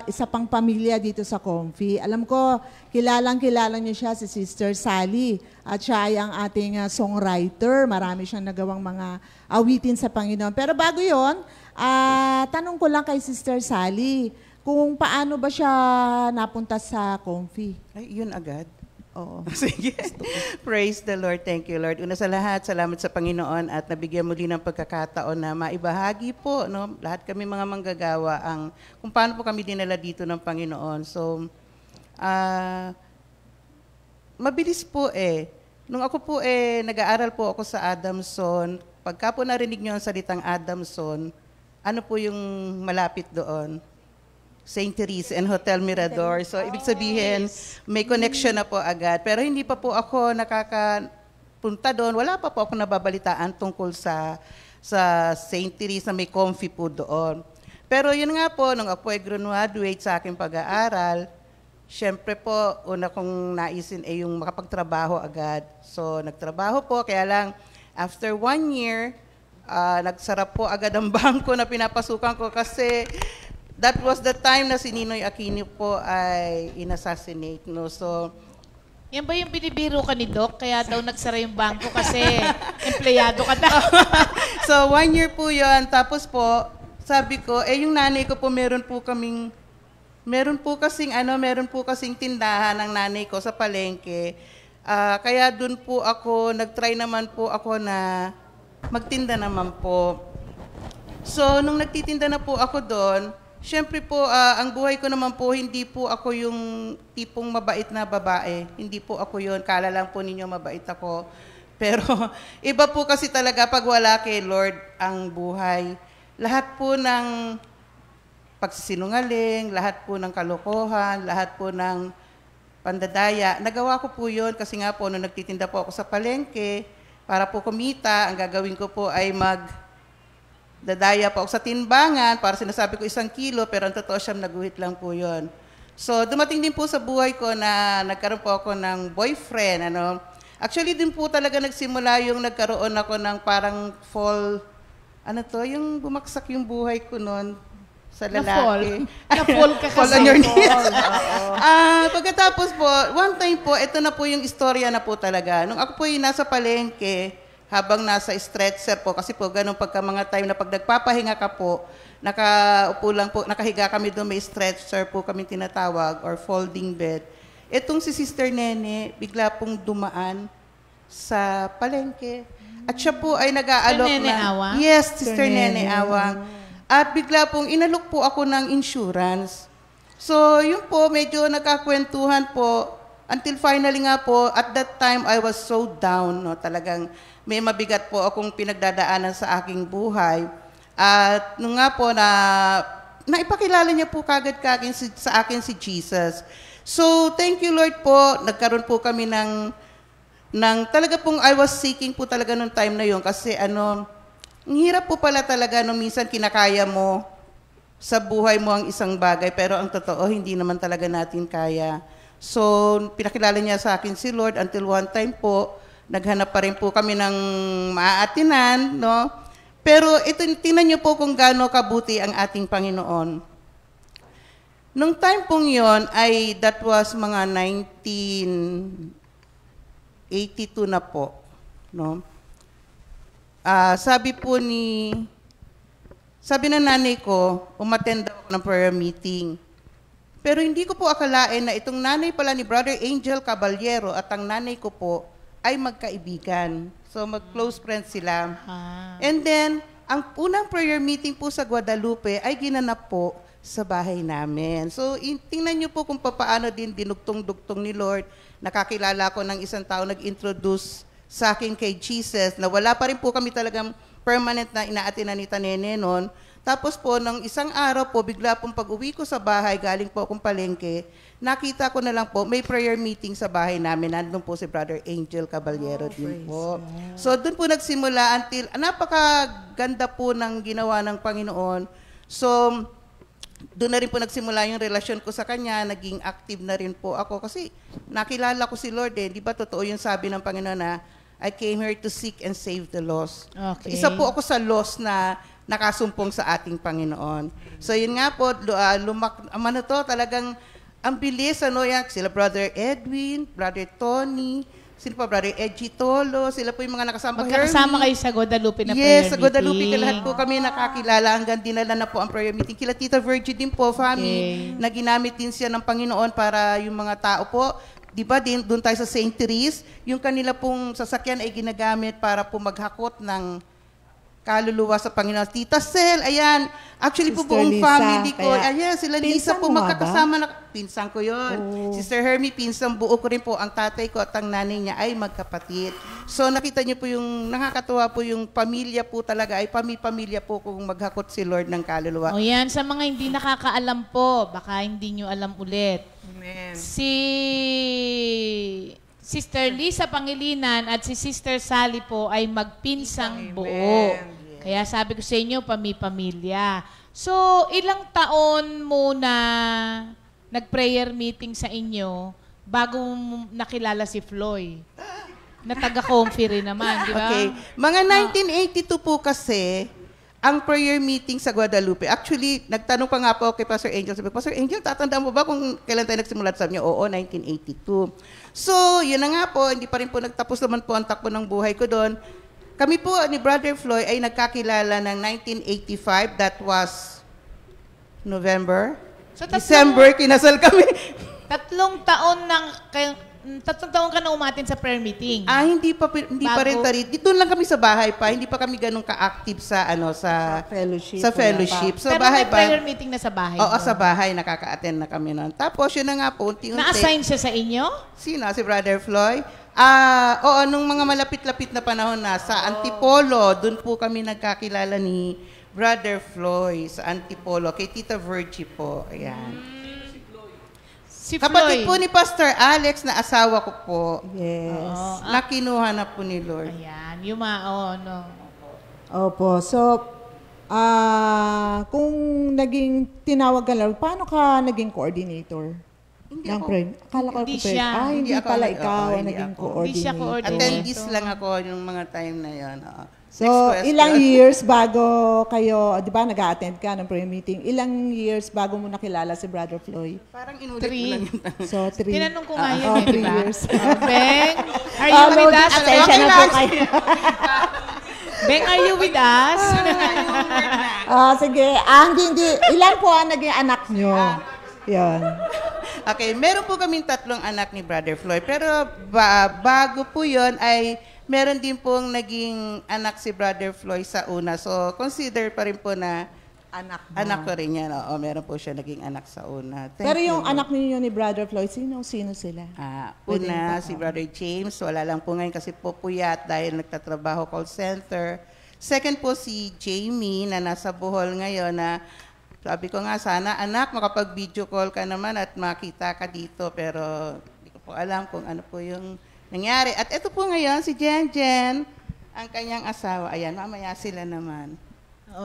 isa pang pamilya dito sa Comfy. Alam ko, kilala niyo siya, si Sister Sally. At siya ay ang ating songwriter. Marami siyang nagawang mga awitin sa Panginoon. Pero bago yon, tanong ko lang kay Sister Sally, kung paano ba siya napunta sa Comfy? Ay, yun agad. Oo. Sige. Praise the Lord. Thank you, Lord. Una sa lahat, salamat sa Panginoon at nabigyan muli ng pagkakataon na maibahagi po, no, lahat kami mga manggagawa kung paano po kami dinala dito ng Panginoon. So, mabilis po Nung ako po nag-aaral po ako sa Adamson, pagka po narinig niyo ang salitang Adamson, ano po yung malapit doon? St. Therese and Hotel Mirador. So, ibig sabihin, may connection na po agad. Pero hindi pa po ako nakakapunta doon. Wala pa po ako nababalitaan tungkol sa St. Therese na may comfy po doon. Pero yun nga po, nung ako graduate sa aking pag-aaral, syempre po, una kong naisin yung makapagtrabaho agad. So, nagtrabaho po, kaya lang, after 1 year, nagsarap po agad ang bangko na pinapasukan ko kasi that was the time na si Ninoy Aquino po ay inassassinate, no? So, Yan ba yung binibiro ka ni Doc? Kaya daw nagsara yung bangko kasi empleyado ka daw. so 1 year po yun. Tapos po, sabi ko, yung nanay ko po meron po kasing tindahan ng nanay ko sa palengke. Kaya dun po ako, nagtry naman po ako na magtinda naman po. So, nung nagtitinda na po ako doon, syempre po, ang buhay ko naman po, hindi po ako yung tipong mabait na babae. Hindi po ako yun. Kala lang po ninyo mabait ako. Pero iba po kasi talaga pag wala kay Lord ang buhay. Lahat po ng pagsisinungaling, lahat po ng kalokohan, lahat po ng pandadaya. Nagawa ko po yun kasi nga po, nung nagtitinda po ako sa palengke, para po kumita, ang gagawin ko po ay dadaya po ako sa timbangan, para sinasabi ko 1 kilo, pero ang totoo siyang naguhit lang po yun. So, dumating din po sa buhay ko na nagkaroon po ako ng boyfriend. Actually, din po talaga nagsimula yung nagkaroon ako ng parang fall, yung bumaksak yung buhay ko noon sa lalaki. Na-fall ka Fall kasi. on your knees. Pagkatapos po, one time po, ito na po yung istorya na po talaga. Nung ako po yung nasa palengke, habang nasa stretcher po, kasi po ganun pagka mga time na pag nagpapahinga ka po, nakaupo lang po, nakahiga kami doon, may stretcher po kami tinatawag, or folding bed. Itong si Sister Nene, bigla pong dumaan sa palengke. At siya po ay nag-aalok Sister Nene Awang? Yes, Sister Nene Awang. At bigla pong inalok po ako ng insurance. So, yun po, medyo nagkakwentuhan po, until finally nga po, at that time, I was so down, no, talagang may mabigat po akong pinagdadaanan sa aking buhay. At nung nga po naipakilala niya po kagad sa akin si Jesus. So, thank you Lord po. Nagkaroon po kami ng talaga pong I was seeking po talaga nung time na yon kasi ang hirap po pala talaga nung minsan kinakaya mo sa buhay mo ang isang bagay, pero ang totoo, hindi naman talaga natin kaya. So, pinakilala niya sa akin si Lord until one time po, naghanap pa rin po kami ng maaatinan, no? Pero tingnan niyo po kung gaano kabuti ang ating Panginoon. Nung time pong yon ay that was mga 1982 na po, no? Sabi ng nanay ko, umattend ako ng prayer meeting. Pero hindi ko po akalain na itong nanay pala ni Brother Angel Caballero at ang nanay ko po ay magkaibigan. So, mag-close friends sila. And then, ang unang prayer meeting po sa Guadalupe ay ginanap po sa bahay namin. So, tingnan niyo po kung paano din dinugtong-dugtong ni Lord. Nakakilala ko ng isang tao nag-introduce sa akin kay Jesus na wala pa rin po kami talagang permanent na inaatinan ni Tanene noon. Tapos po, ng isang araw po, bigla pong pag-uwi ko sa bahay, galing po akong palengke, nakita ko na lang po, may prayer meeting sa bahay namin. Nandun po si Brother Angel Caballero din po. So, doon po nagsimula until, napakaganda po ng ginawa ng Panginoon. So, doon na rin po nagsimula yung relasyon ko sa Kanya, naging active na rin po ako. Kasi nakilala ko si Lord di ba totoo yung sabi ng Panginoon na, I came here to seek and save the lost. Okay. Isa po ako sa lost na nakasumpong sa ating Panginoon. So yun nga po, talagang ang bilis, yan, sila Brother Edwin, Brother Tony, sila pa Brother Edgy Tolo, sila po yung mga nakasama. Magkakasama kayo sa Guadalupe na prayer yes, meeting. sa Guadalupe, lahat po kami nakakilala, hanggang dinala na po ang prayer meeting. Kila Tita Virgie din po, family, na ginamit din siya ng Panginoon para yung mga tao po, di ba, doon tayo sa St. Therese, yung kanila pong sasakyan ay ginagamit para po maghakot ng kaluluwa sa Panginoon. Tita Sel, ayan, actually po Sister buong Lisa, family ko, kaya- ayan, sila Pinsan Lisa po mo nga ba? magkakasama na, pinsan ko yun. Oh. Sister Hermie, pinsan buo ko rin po, ang tatay ko at ang nanay niya ay magkapatid. So nakita niyo po yung, nakakatuwa po yung pamilya po talaga, ay pamilya po kung maghakot si Lord ng kaluluwa. O yan, sa mga hindi nakakaalam po, baka hindi nyo alam ulit. Amen. Si Sister Lisa Pangilinan at si Sister Sally po ay magpinsang buo. Kaya sabi ko sa inyo, pamilya. So, ilang taon muna nag-prayer meeting sa inyo bago nakilala si Floy? Na taga-comfy rin naman, di ba? Okay. Mga 1982 po kasi, ang prayer meeting sa Guadalupe. Actually, nagtanong pa nga po kay Pastor Angel. Sabi, Pastor Angel, tatandaan mo ba kung kailan tayo nagsimula? Sabi niya, oo, 1982. So, yun na nga po, hindi pa rin po nagtapos naman po ang takbo ng buhay ko doon. Kami po ni Brother Floy ay nagkakilala ng 1985. That was November. So, December, kinasal kami. 3 taon ka na umatin sa prayer meeting. Hindi pa rin Bago- tari. Dito lang kami sa bahay pa, hindi pa kami ganun ka-active sa sa fellowship. Sa fellowship. Sa Pero bahay may pa. prayer meeting na sa bahay. Oo, mo. sa bahay nakaka-attend na kami noon. Tapos yun na nga po, unti-unti. Na-assign siya sa inyo? Sino? Si Brother Floy? Oo, nung mga malapit-lapit na panahon na sa Antipolo, doon po kami nagkakilala ni Brother Floy sa Antipolo, kay Tita Virgie po. Ayan. Si Kapatid Floy. po ni Pastor Alex na asawa ko po. Yes. Na kinuha na po ni Lord. Ayan, no. Opo. So, kung naging tinawag ka lang, paano ka naging coordinator? Hindi ng ako. prayer? Akala ko Hindi prayer. siya. Hindi Hindi ako pala nag- ikaw oo, ang hindi naging ako. Hindi siya coordinator. coordinator. Attendees lang ako yung mga time na yun. Oo. So, Next question. ilang years bago kayo, di ba, nag-a-attend ka ng prayer meeting, ilang years bago mo nakilala si Brother Floy? Parang inulit 3. mo lang yung tanong. So, 3. Tinanong ko nga yun, 3 di ba? years. Beng, are you with Lord, us? pasensya na po kayo. Beng, are you with us? Sige. Hindi. Ilan po ang naging anak nyo? Yan. Okay, meron po kaming 3 anak ni Brother Floyd. Pero bago po yon ay meron din pong naging anak si Brother Floyd sa una. So, consider pa rin po na anak ko rin yan. Oo, meron po siya naging anak sa una. Thank Pero you, yung Lord. anak ninyo ni Brother Floyd, sino sila? Pwede Una, pa, si Brother James, wala lang po ngayon kasi po puyat dahil nagtatrabaho call center. Second po si Jamie na nasa Bohol ngayon na sabi ko nga sana anak makapag-video call ka naman at makita ka dito pero hindi ko po alam kung ano po yung nangyari. At ito po ngayon si Jen, ang kanyang asawa. Ayan, mamaya sila naman.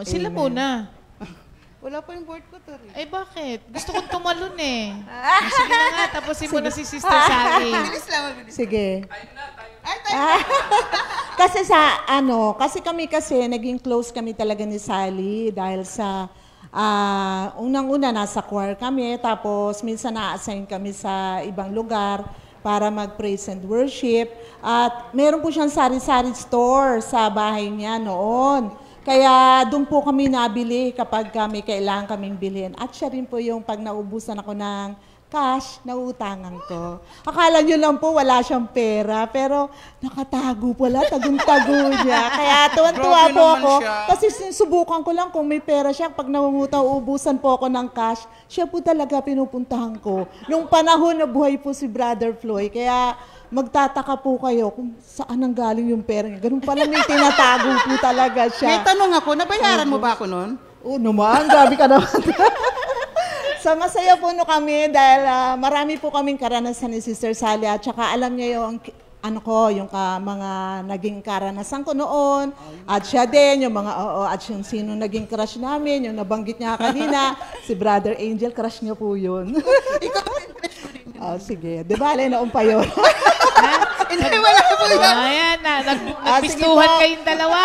Sila muna. Wala po yung board ko to rin. Ay, bakit? Gusto kong tumalon eh. Sige na nga, tapusin mo na si Sister Sally. Bilis lang, mabilis. Sige. Ay, tayo. Kasi kami naging close kami talaga ni Sally dahil sa unang-una nasa choir kami, tapos minsan na-assign kami sa ibang lugar para mag-praise and worship. At meron po siyang sari-sari store sa bahay niya noon. Kaya doon po kami nabili kapag kami kailangan kaming bilhin. At siya rin po yung pag naubusan ako ng cash, nauutangan ko. Akala nyo lang po wala siyang pera, pero nakatago pala, tagong-tago niya. Kaya tuwan-tuwa Grabe po naman ako. siya. Kasi sinusubukan ko lang kung may pera siya. Pag ubusan po ako ng cash, siya po talaga pinupuntahan ko. Nung panahon na buhay po si Brother Floyd, kaya magtataka po kayo kung saan ang galing yung pera niya. Ganun pala may tinatago po talaga May siya. tanong ako, nabayaran mo ba ako noon? Oo naman, grabe ka naman. So masaya po kami dahil marami po kaming karanasan ni Sister Sally at saka alam niya yung mga naging karanasan ko noon at siya din, yung mga at yung sino naging crush namin, yung nabanggit niya kanina, si Brother Angel, crush niya po yun. Sige, di ba, naon pa yun. Hindi, wala po yun. Ayan na, nagpistuhan sige po. kayong dalawa.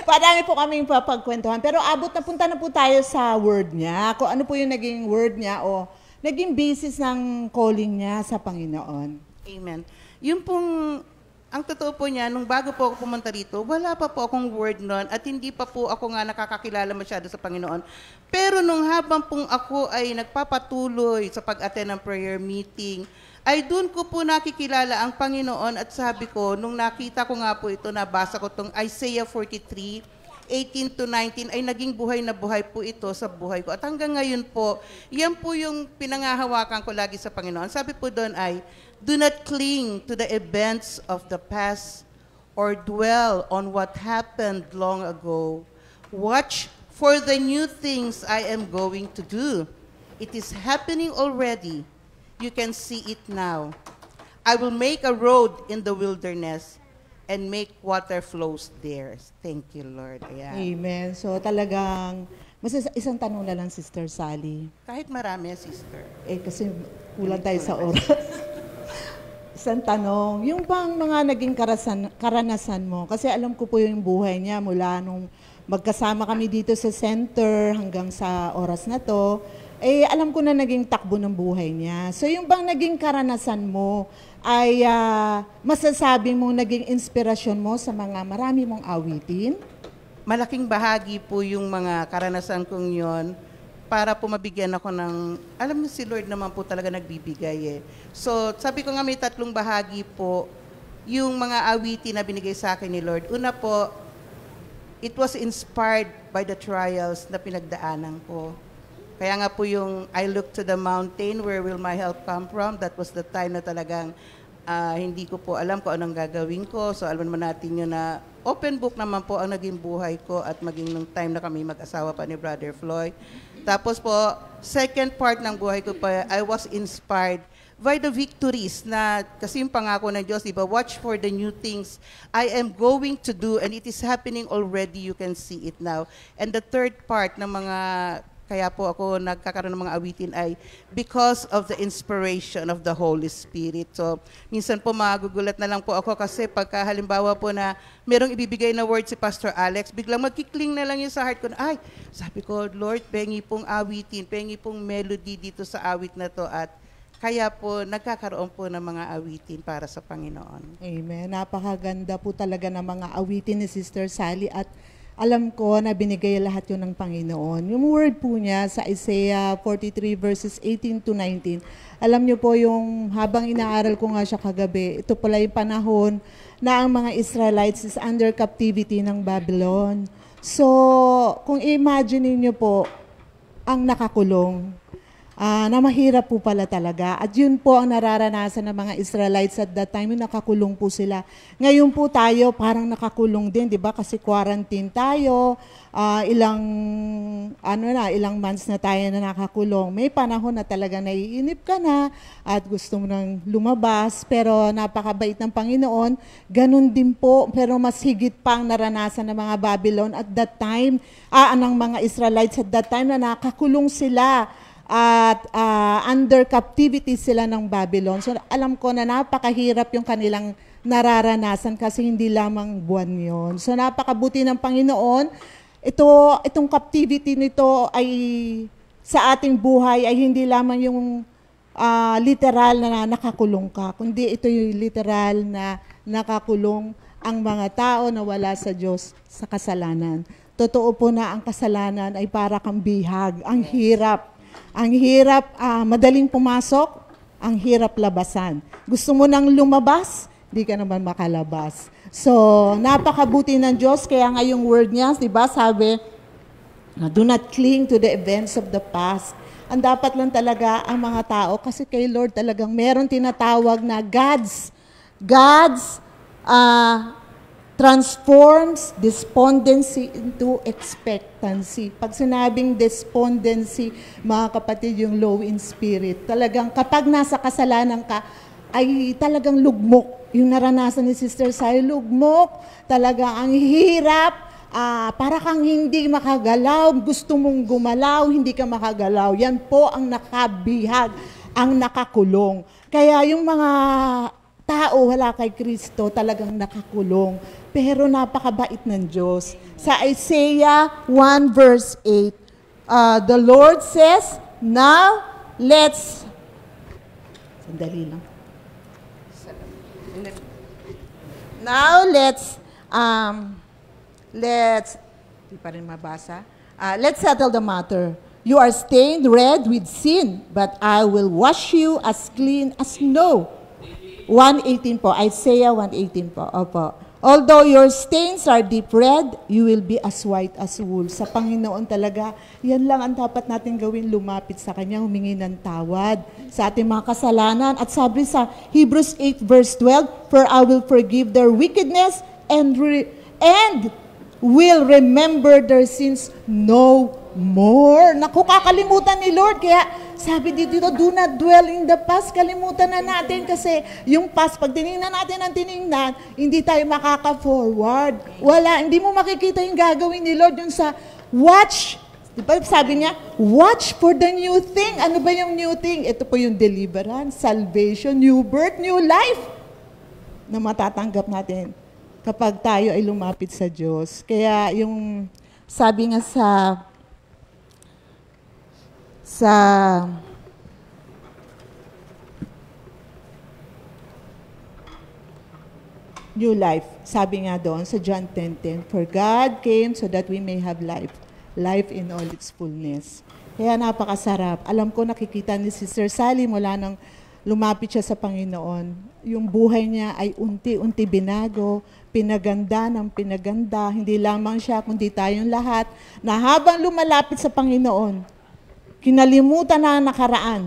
Parami po kaming papagkwentuhan. Pero punta na po tayo sa word niya. Kung ano po yung naging word niya o naging basis ng calling niya sa Panginoon. Amen. Yung pong, ang totoo po niya, nung bago po ako pumunta rito, wala pa po akong word noon at hindi pa po ako nga nakakakilala masyado sa Panginoon. Pero nung habang pong ako ay nagpapatuloy sa pag-attend ng prayer meeting, ay doon ko po nakikilala ang Panginoon at sabi ko, nung nakita ko nga po ito, nabasa ko itong Isaiah 43, 18 to 19, ay naging buhay na buhay po ito sa buhay ko. At hanggang ngayon po, yan po yung pinangahawakan ko lagi sa Panginoon. Sabi po doon ay, do not cling to the events of the past or dwell on what happened long ago. Watch for the new things I am going to do. It is happening already. You can see it now. I will make a road in the wilderness and make water flows there. Thank you, Lord. Ayan. Amen. So talagang, isang tanong na lang, Sister Sally. Kahit marami, sister. Kasi kulang tayo sa oras. Isang tanong, yung bang mga naging karanasan mo, kasi alam ko po yung buhay niya mula nung magkasama kami dito sa center hanggang sa oras na to, alam ko na naging takbo ng buhay niya. So yung bang naging karanasan mo ay masasabi mong naging inspirasyon mo sa mga marami mong awitin? Malaking bahagi po yung mga karanasan kong yon para po mabigyan ako ng, alam niyo si Lord naman po talaga nagbibigay eh. So sabi ko nga may 3 bahagi po yung mga awitin na binigay sa akin ni Lord. Una po, it was inspired by the trials na pinagdaanan ko. Kaya nga po yung I look to the mountain, where will my help come from? That was the time na talagang hindi ko po alam kung anong gagawin ko. So alam naman natin yun na open book naman po ang naging buhay ko at maging nung time na kami mag-asawa pa ni Brother Floyd. Tapos po, second part ng buhay ko pa, I was inspired by the victories na, kasi yung pangako ng Diyos, diba? Watch for the new things I am going to do and it is happening already. You can see it now. And the third part ng mga kaya po ako nagkakaroon ng mga awitin ay because of the inspiration of the Holy Spirit. So, minsan po magugulat na lang po ako kasi pagka halimbawa po na merong ibibigay na word si Pastor Alex, biglang magkikling na lang yun sa heart ko na, ay, sabi ko, Lord, pengi pong awitin, pengi pong melody dito sa awit na to at kaya po nagkakaroon po ng mga awitin para sa Panginoon. Amen. Napakaganda po talaga ng mga awitin ni Sister Sally at alam ko na binigay lahat yun ng Panginoon. Yung word po niya sa Isaiah 43 verses 18 to 19, alam niyo po yung habang inaaral ko nga siya kagabi, ito pala yung panahon na ang mga Israelites is under captivity ng Babylon. So, kung imagine niyo po, ang nakakulong, na mahirap po pala talaga. At yun po ang nararanasan ng mga Israelites at that time, yung nakakulong po sila. Ngayon po tayo parang nakakulong din, di ba? Kasi quarantine tayo, ilang months na tayo na nakakulong. May panahon na talaga naiinip ka na at gusto mo nang lumabas, pero napakabait ng Panginoon. Ganun din po, pero mas higit pa ang naranasan ng mga Babylon at that time, ng mga Israelites at that time na nakakulong sila at under captivity sila ng Babylon. So alam ko na napakahirap yung kanilang nararanasan kasi hindi lamang buwan yon. So napakabuti ng Panginoon. Itong captivity nito ay sa ating buhay ay hindi lamang yung literal na nakakulong ka, kundi ito yung literal na nakakulong ang mga tao na wala sa Diyos sa kasalanan. Totoo po na ang kasalanan ay para kang bihag. Ang hirap. Ang hirap, madaling pumasok, ang hirap labasan. Gusto mo nang lumabas, di ka naman makalabas. So, napakabuti ng Diyos, kaya nga yung word niya, di ba, sabi, do not cling to the events of the past. Ang dapat lang talaga ang mga tao, kasi kay Lord talagang meron tinatawag na God's transforms despondency into expectancy. Pag sinabing despondency, mga kapatid, yung low in spirit, talagang kapag nasa kasalanan ka, ay talagang lugmok. Yung naranasan ni Sister Sally, lugmok, talaga ang hirap, para kang hindi makagalaw, gusto mong gumalaw, hindi ka makagalaw. Yan po ang nakabihag, ang nakakulong. Kaya yung mga tao wala kay Kristo talagang nakakulong. Pero napakabait ng Diyos. Sa Isaiah 1 verse 8, the Lord says, now let's, sandali lang. Now let's, di pa rin mabasa. Let's settle the matter. You are stained red with sin, but I will wash you as clean as snow. 1:18 po, Isaiah 1:18 po. Opo. Although your stains are deep red, you will be as white as wool. Sa Panginoon talaga, yan lang ang dapat natin gawin, lumapit sa Kanya, humingi ng tawad sa ating mga kasalanan. At sabi sa Hebrews 8 verse 12, for I will forgive their wickedness and will remember their sins no more. Naku, kakalimutan ni Lord. Kaya sabi dito, do not dwell in the past. Kalimutan na natin kasi yung past, pag tinignan natin ang tinignan, hindi tayo makaka-forward. Wala, hindi mo makikita yung gagawin ni Lord. Yung sa watch, di ba sabi niya, watch for the new thing. Ano ba yung new thing? Ito po yung deliverance, salvation, new birth, new life na matatanggap natin kapag tayo ay lumapit sa Diyos. Kaya yung sabi nga sa New Life, sabi nga doon sa John 10:10, for God came so that we may have life, life in all its fullness. Kaya napakasarap. Alam ko nakikita ni Sister Sally mula nang lumapit siya sa Panginoon. Yung buhay niya ay unti-unti binago, pinaganda ng pinaganda. Hindi lamang siya, kundi tayong lahat, na habang lumalapit sa Panginoon, kinalimutan na ang nakaraan.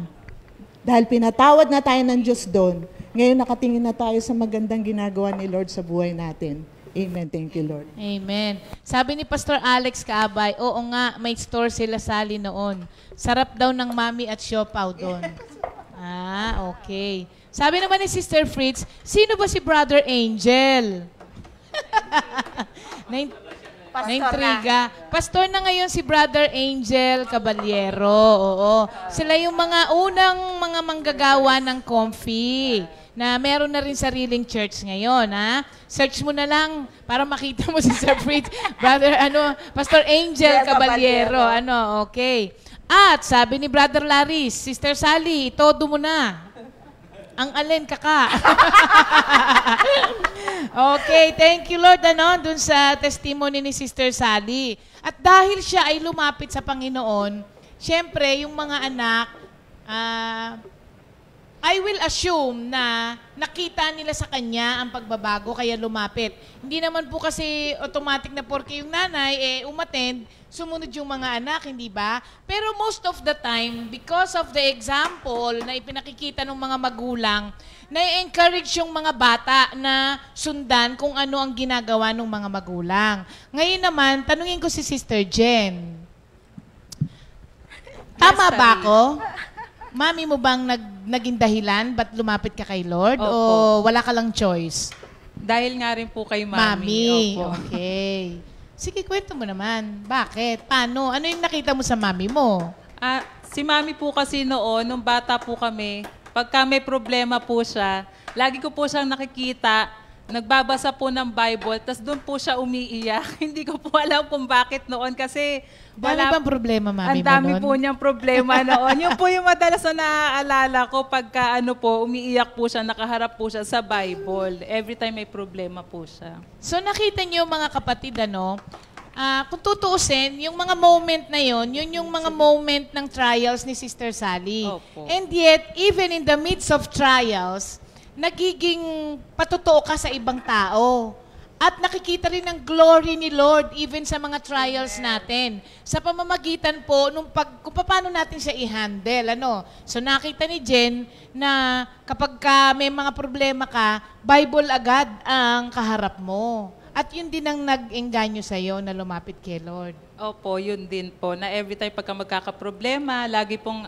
Dahil pinatawad na tayo ng Diyos doon. Ngayon nakatingin na tayo sa magandang ginagawa ni Lord sa buhay natin. Amen. Thank you, Lord. Amen. Sabi ni Pastor Alex Kaabay, oo nga, may store sila Sally noon. Sarap daw ng mami at siopaw doon. Ah, okay. Sabi naman ni Sister Fritz, sino ba si Brother Angel? Naintriga. Pastor na ngayon si Brother Angel Caballero. Oo. Sila yung mga unang mga manggagawa ng Comfy na meron na rin sariling church ngayon, ha? Search mo na lang para makita mo si Sir Fritz. Pastor Angel Caballero. Okay. At sabi ni Brother Laris, Sister Sally, todo mo na. Ang alin, kaka. Okay, thank you Lord, dun sa testimony ni Sister Sally. At dahil siya ay lumapit sa Panginoon, syempre, yung mga anak, I will assume na nakita nila sa kanya ang pagbabago kaya lumapit. Hindi naman po kasi automatic na porke yung nanay umattend, sumunod yung mga anak, hindi ba? Pero most of the time, because of the example na ipinakikita ng mga magulang, na-encourage yung mga bata na sundan kung ano ang ginagawa ng mga magulang. Ngayon naman, tanungin ko si Sister Jen. Tama ba ako? Mami mo bang naging dahilan ba't lumapit ka kay Lord? Opo. O wala ka lang choice? Dahil nga rin po kay Mami. Mami, Opo. okay. Sige, kwento mo naman. Bakit? Paano? Ano yung nakita mo sa mami mo? Si Mami po kasi noon, nung bata po kami, pagka may problema po siya, lagi ko po siyang nakikita, nagbabasa po ng Bible, tas doon po siya umiiyak. Hindi ko po alam kung bakit noon kasi Dami bang problema, mami ang dami mo po nun? niyang problema noon. Yun po yung madalas na naaalala ko pagka umiiyak po siya, nakaharap po siya sa Bible. Every time may problema po siya. So nakita niyo mga kapatid, kung tutuusin, yung mga moment na yun yung mga moment ng trials ni Sister Sally. Opo. And yet, even in the midst of trials, nagiging patotoo ka sa ibang tao. At nakikita rin ang glory ni Lord even sa mga trials natin. Sa pamamagitan po kung paano natin siya i-handle. So nakita ni Jen na kapag may mga problema ka, Bible agad ang kaharap mo. At yun din ang nag-engganyo sa'yo na lumapit kay Lord. Opo, yun din po. Na every time pagka magkakaproblema, lagi pong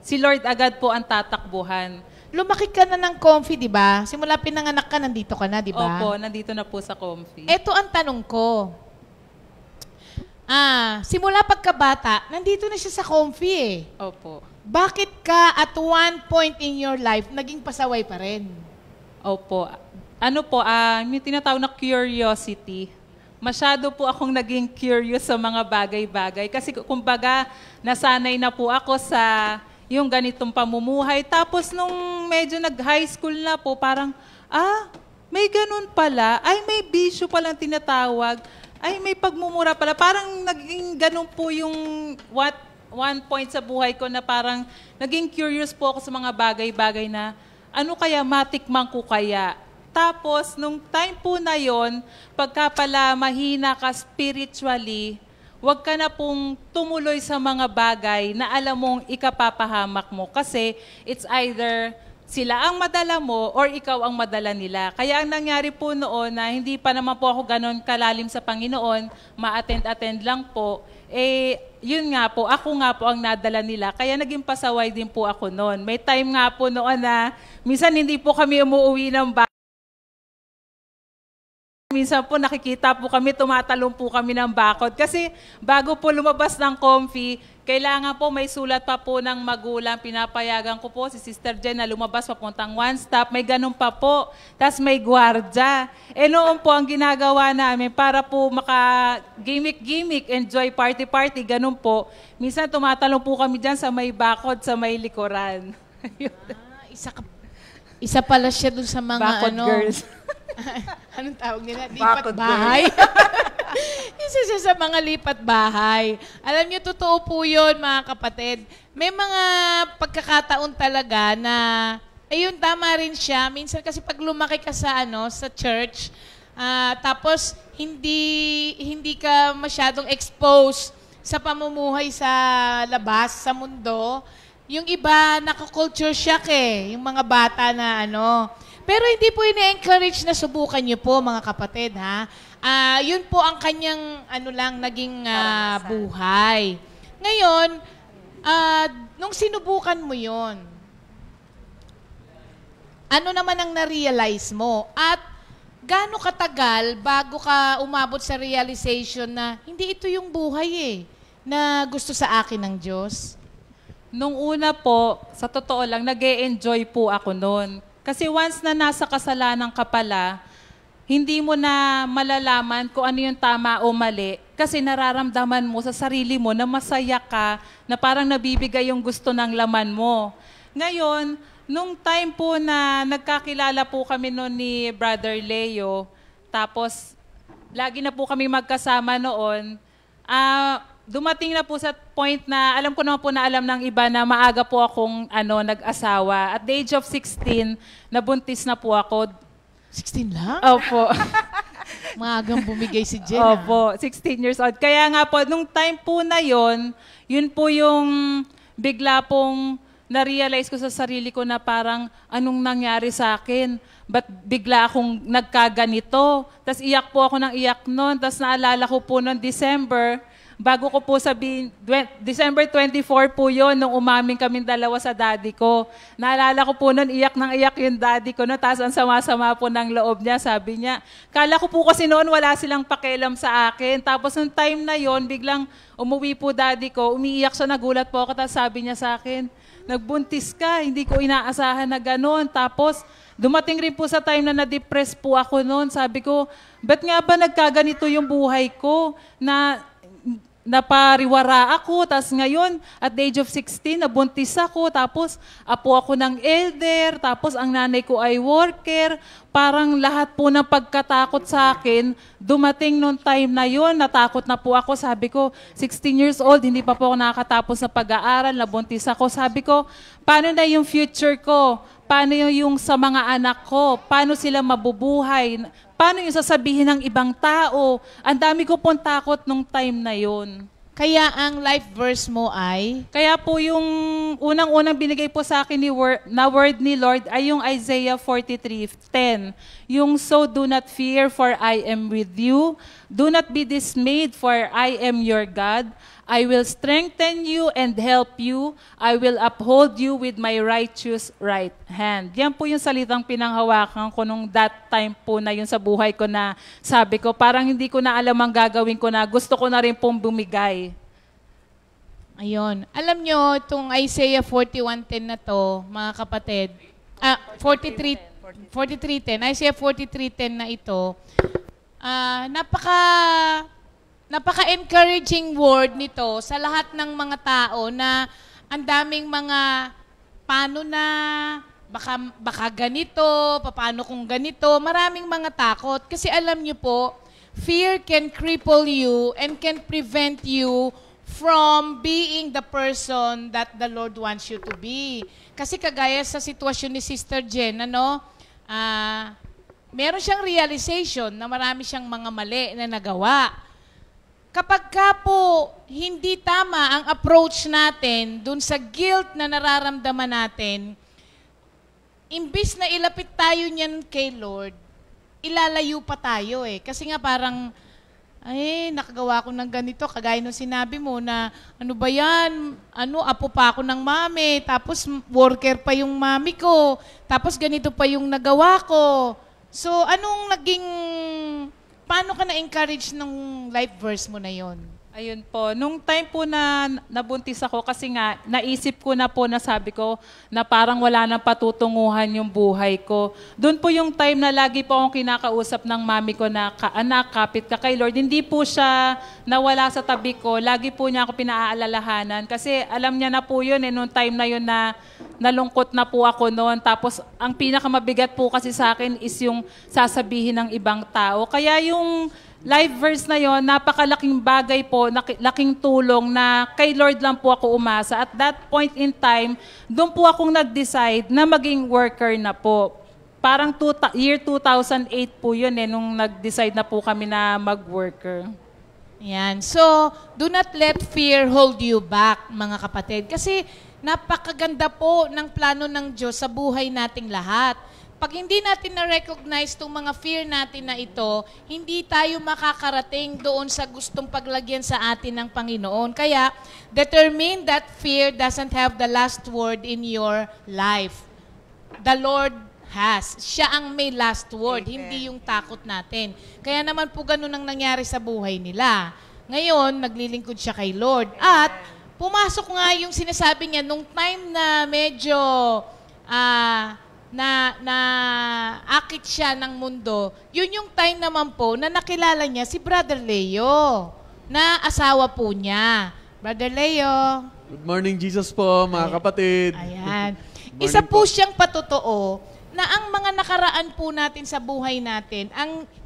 si Lord agad po ang tatakbuhan. Lumaki ka na ng Comfy, di ba? Simula pinanganak ka, nandito ka na, di ba? Opo, nandito na po sa Comfy. Ito ang tanong ko. Simula pagkabata, nandito na siya sa Comfy eh. Opo. Bakit ka at one point in your life, naging pasaway pa rin? Opo. May tinatawag na curiosity. Masyado po akong naging curious sa mga bagay-bagay. Kasi kumbaga, nasanay na po ako sa yung ganitong pamumuhay. Tapos nung medyo nag-high school na po, parang, may ganun pala. Ay, may bisyo palang tinatawag. Ay, may pagmumura pala. Parang naging ganun po yung what one point sa buhay ko na parang naging curious po ako sa mga bagay-bagay na ano kaya matikman ko kaya. Tapos, nung time po na yon, pagka pala mahina ka spiritually, huwag ka na pong tumuloy sa mga bagay na alam mong ikapapahamak mo. Kasi it's either sila ang madala mo or ikaw ang madala nila. Kaya ang nangyari po noon na hindi pa naman po ako ganon kalalim sa Panginoon, ma-attend-attend lang po, yun nga po, ako nga po ang nadala nila. Kaya naging pasaway din po ako noon. May time nga po noon na minsan hindi po kami umuwi ng bahay. Minsan po nakikita po kami, tumatalong po kami ng bakod. Kasi bago po lumabas ng Comfy, kailangan po may sulat pa po ng magulang. Pinapayagan ko po si Sister Jen na lumabas papuntang one stop. May ganun pa po. Tapos may gwardya. Noon po ang ginagawa namin para po maka-gimmick-gimmick, enjoy party-party, ganun po. Minsan tumatalong po kami dyan sa may bakod, sa may likuran. Isa pala siya dun sa mga Bakod girls. Anong tawag nila? Lipat bahay. Isa siya sa mga lipat bahay. Alam niyo, totoo po yun, mga kapatid. May mga pagkakataon talaga na, ayun, tama rin siya. Minsan kasi pag lumaki ka sa, sa church, tapos hindi ka masyadong exposed sa pamumuhay sa labas, sa mundo, yung iba, naka-culture shock yung mga bata na Pero hindi po ina-encourage na subukan niyo po, mga kapatid, ha? Yun po ang kanyang, naging buhay. Ngayon, nung sinubukan mo yun, ano naman ang na-realize mo? At gaano katagal bago ka umabot sa realization na hindi ito yung buhay na gusto sa akin ng Diyos? Nung una po, sa totoo lang, nag-e-enjoy po ako noon. Kasi once na nasa kasalanan ka pala, hindi mo na malalaman kung ano yung tama o mali. Kasi nararamdaman mo sa sarili mo na masaya ka, na parang nabibigay yung gusto ng laman mo. Ngayon, nung time po na nagkakilala po kami noon ni Brother Leo, tapos lagi na po kami magkasama noon, dumating na po sa point na alam ko naman po na alam ng iba na maaga po akong nag-asawa. At the age of 16, nabuntis na po ako. 16 lang? Opo. Maagang bumigay si Jen. Opo, 16 years old. Kaya nga po, nung time po na yun po yung bigla pong na-realize ko sa sarili ko na parang anong nangyari sa akin? Ba't bigla akong nagkaganito? Tapos iyak po ako ng iyak noon. Tapos naalala ko po noon December, bago ko po sabihin, December 24 po yun, nung umamin kaming dalawa sa daddy ko. Naalala ko po noon, iyak ng iyak yung daddy ko. No? Tapos ang sama-sama po ng loob niya, sabi niya. Kala ko po kasi noon wala silang pakialam sa akin. Tapos nung time na yon, biglang umuwi po daddy ko, umiiyak siya, nagulat po ako. Tapos sabi niya sa akin, nagbuntis ka, hindi ko inaasahan na gano'n. Tapos dumating rin po sa time na na-depress po ako noon. Sabi ko, ba't nga ba nagkaganito yung buhay ko na napariwara ako, tapos ngayon, at the age of 16, nabuntis ako, tapos apo ako ng elder, tapos ang nanay ko ay worker, parang lahat po ng pagkatakot sa akin, dumating nung time na yon, natakot na po ako, sabi ko, 16 years old, hindi pa po ako nakakatapos na pag-aaral, nabuntis ako, sabi ko, paano na yung future ko? Paano yung sa mga anak ko? Paano sila mabubuhay? Paano yung sasabihin ng ibang tao? Ang dami ko pong takot nung time na yon. Kaya ang life verse mo ay? Kaya po yung unang-unang binigay po sa akin na word ni Lord ay yung Isaiah 43:10. Yung, so do not fear for I am with you. Do not be dismayed for I am your God. I will strengthen you and help you. I will uphold you with my righteous right hand. Yan po yung salitang pinanghawakan ko nung that time po na yun sa buhay ko na sabi ko, parang hindi ko na alam ang gagawin ko na gusto ko na rin pong bumigay. Ayun. Alam nyo, itong Isaiah 41:10 na to, mga kapatid, 43:10, Isaiah 43:10 na ito, napaka-encouraging word nito sa lahat ng mga tao na ang daming mga paano na, baka ganito, paano kung ganito, maraming mga takot. Kasi alam nyo po, fear can cripple you and can prevent you from being the person that the Lord wants you to be. Kasi kagaya sa sitwasyon ni Sister Jen, meron siyang realization na marami siyang mga mali na nagawa. Kapag ka po hindi tama ang approach natin dun sa guilt na nararamdaman natin, imbis na ilapit tayo niyan kay Lord, ilalayo pa tayo eh. Kasi nga parang, ay, nakagawa ko ng ganito, kagaya nung sinabi mo na, ano ba yan, apo pa ako ng mami, tapos worker pa yung mami ko, tapos ganito pa yung nagawa ko. So, paano ka na-encourage ng life verse mo na yon? Ayun po, nung time po na nabuntis ako, kasi nga, naisip ko na po na sabi ko na parang wala nang patutunguhan yung buhay ko. Doon po yung time na lagi po akong kinakausap ng mami ko na, anak, kapit ka kay Lord. Hindi po siya nawala sa tabi ko. Lagi po niya ako pinaalalahanan. Kasi alam niya na po yun, nung time na yun na nalungkot na po ako noon. Tapos ang pinakamabigat po kasi sa akin is yung sasabihin ng ibang tao. Kaya yung life verse na yon, napakalaking bagay po, laking tulong na kay Lord lang po ako umasa. At that point in time, doon po akong nag-decide na maging worker na po. Parang year 2008 po yun nung nag-decide na po kami na mag-worker. Yan. So, do not let fear hold you back, mga kapatid. Kasi napakaganda po ng plano ng Diyos sa buhay nating lahat. Pag hindi natin na-recognize itong mga fear natin na ito, hindi tayo makakarating doon sa gustong paglagyan sa atin ng Panginoon. Kaya, determine that fear doesn't have the last word in your life. The Lord has. Siya ang may last word, hindi yung takot natin. Kaya naman po ganun ang nangyari sa buhay nila. Ngayon, naglilingkod siya kay Lord. At pumasok nga yung sinasabi niya, nung time na medyo na akit siya ng mundo, yun yung time naman po na nakilala niya si Brother Leo, na asawa po niya. Brother Leo. Good morning, Jesus po, mga kapatid. Ayan. Isa po siyang patotoo na ang mga nakaraan po natin sa buhay natin,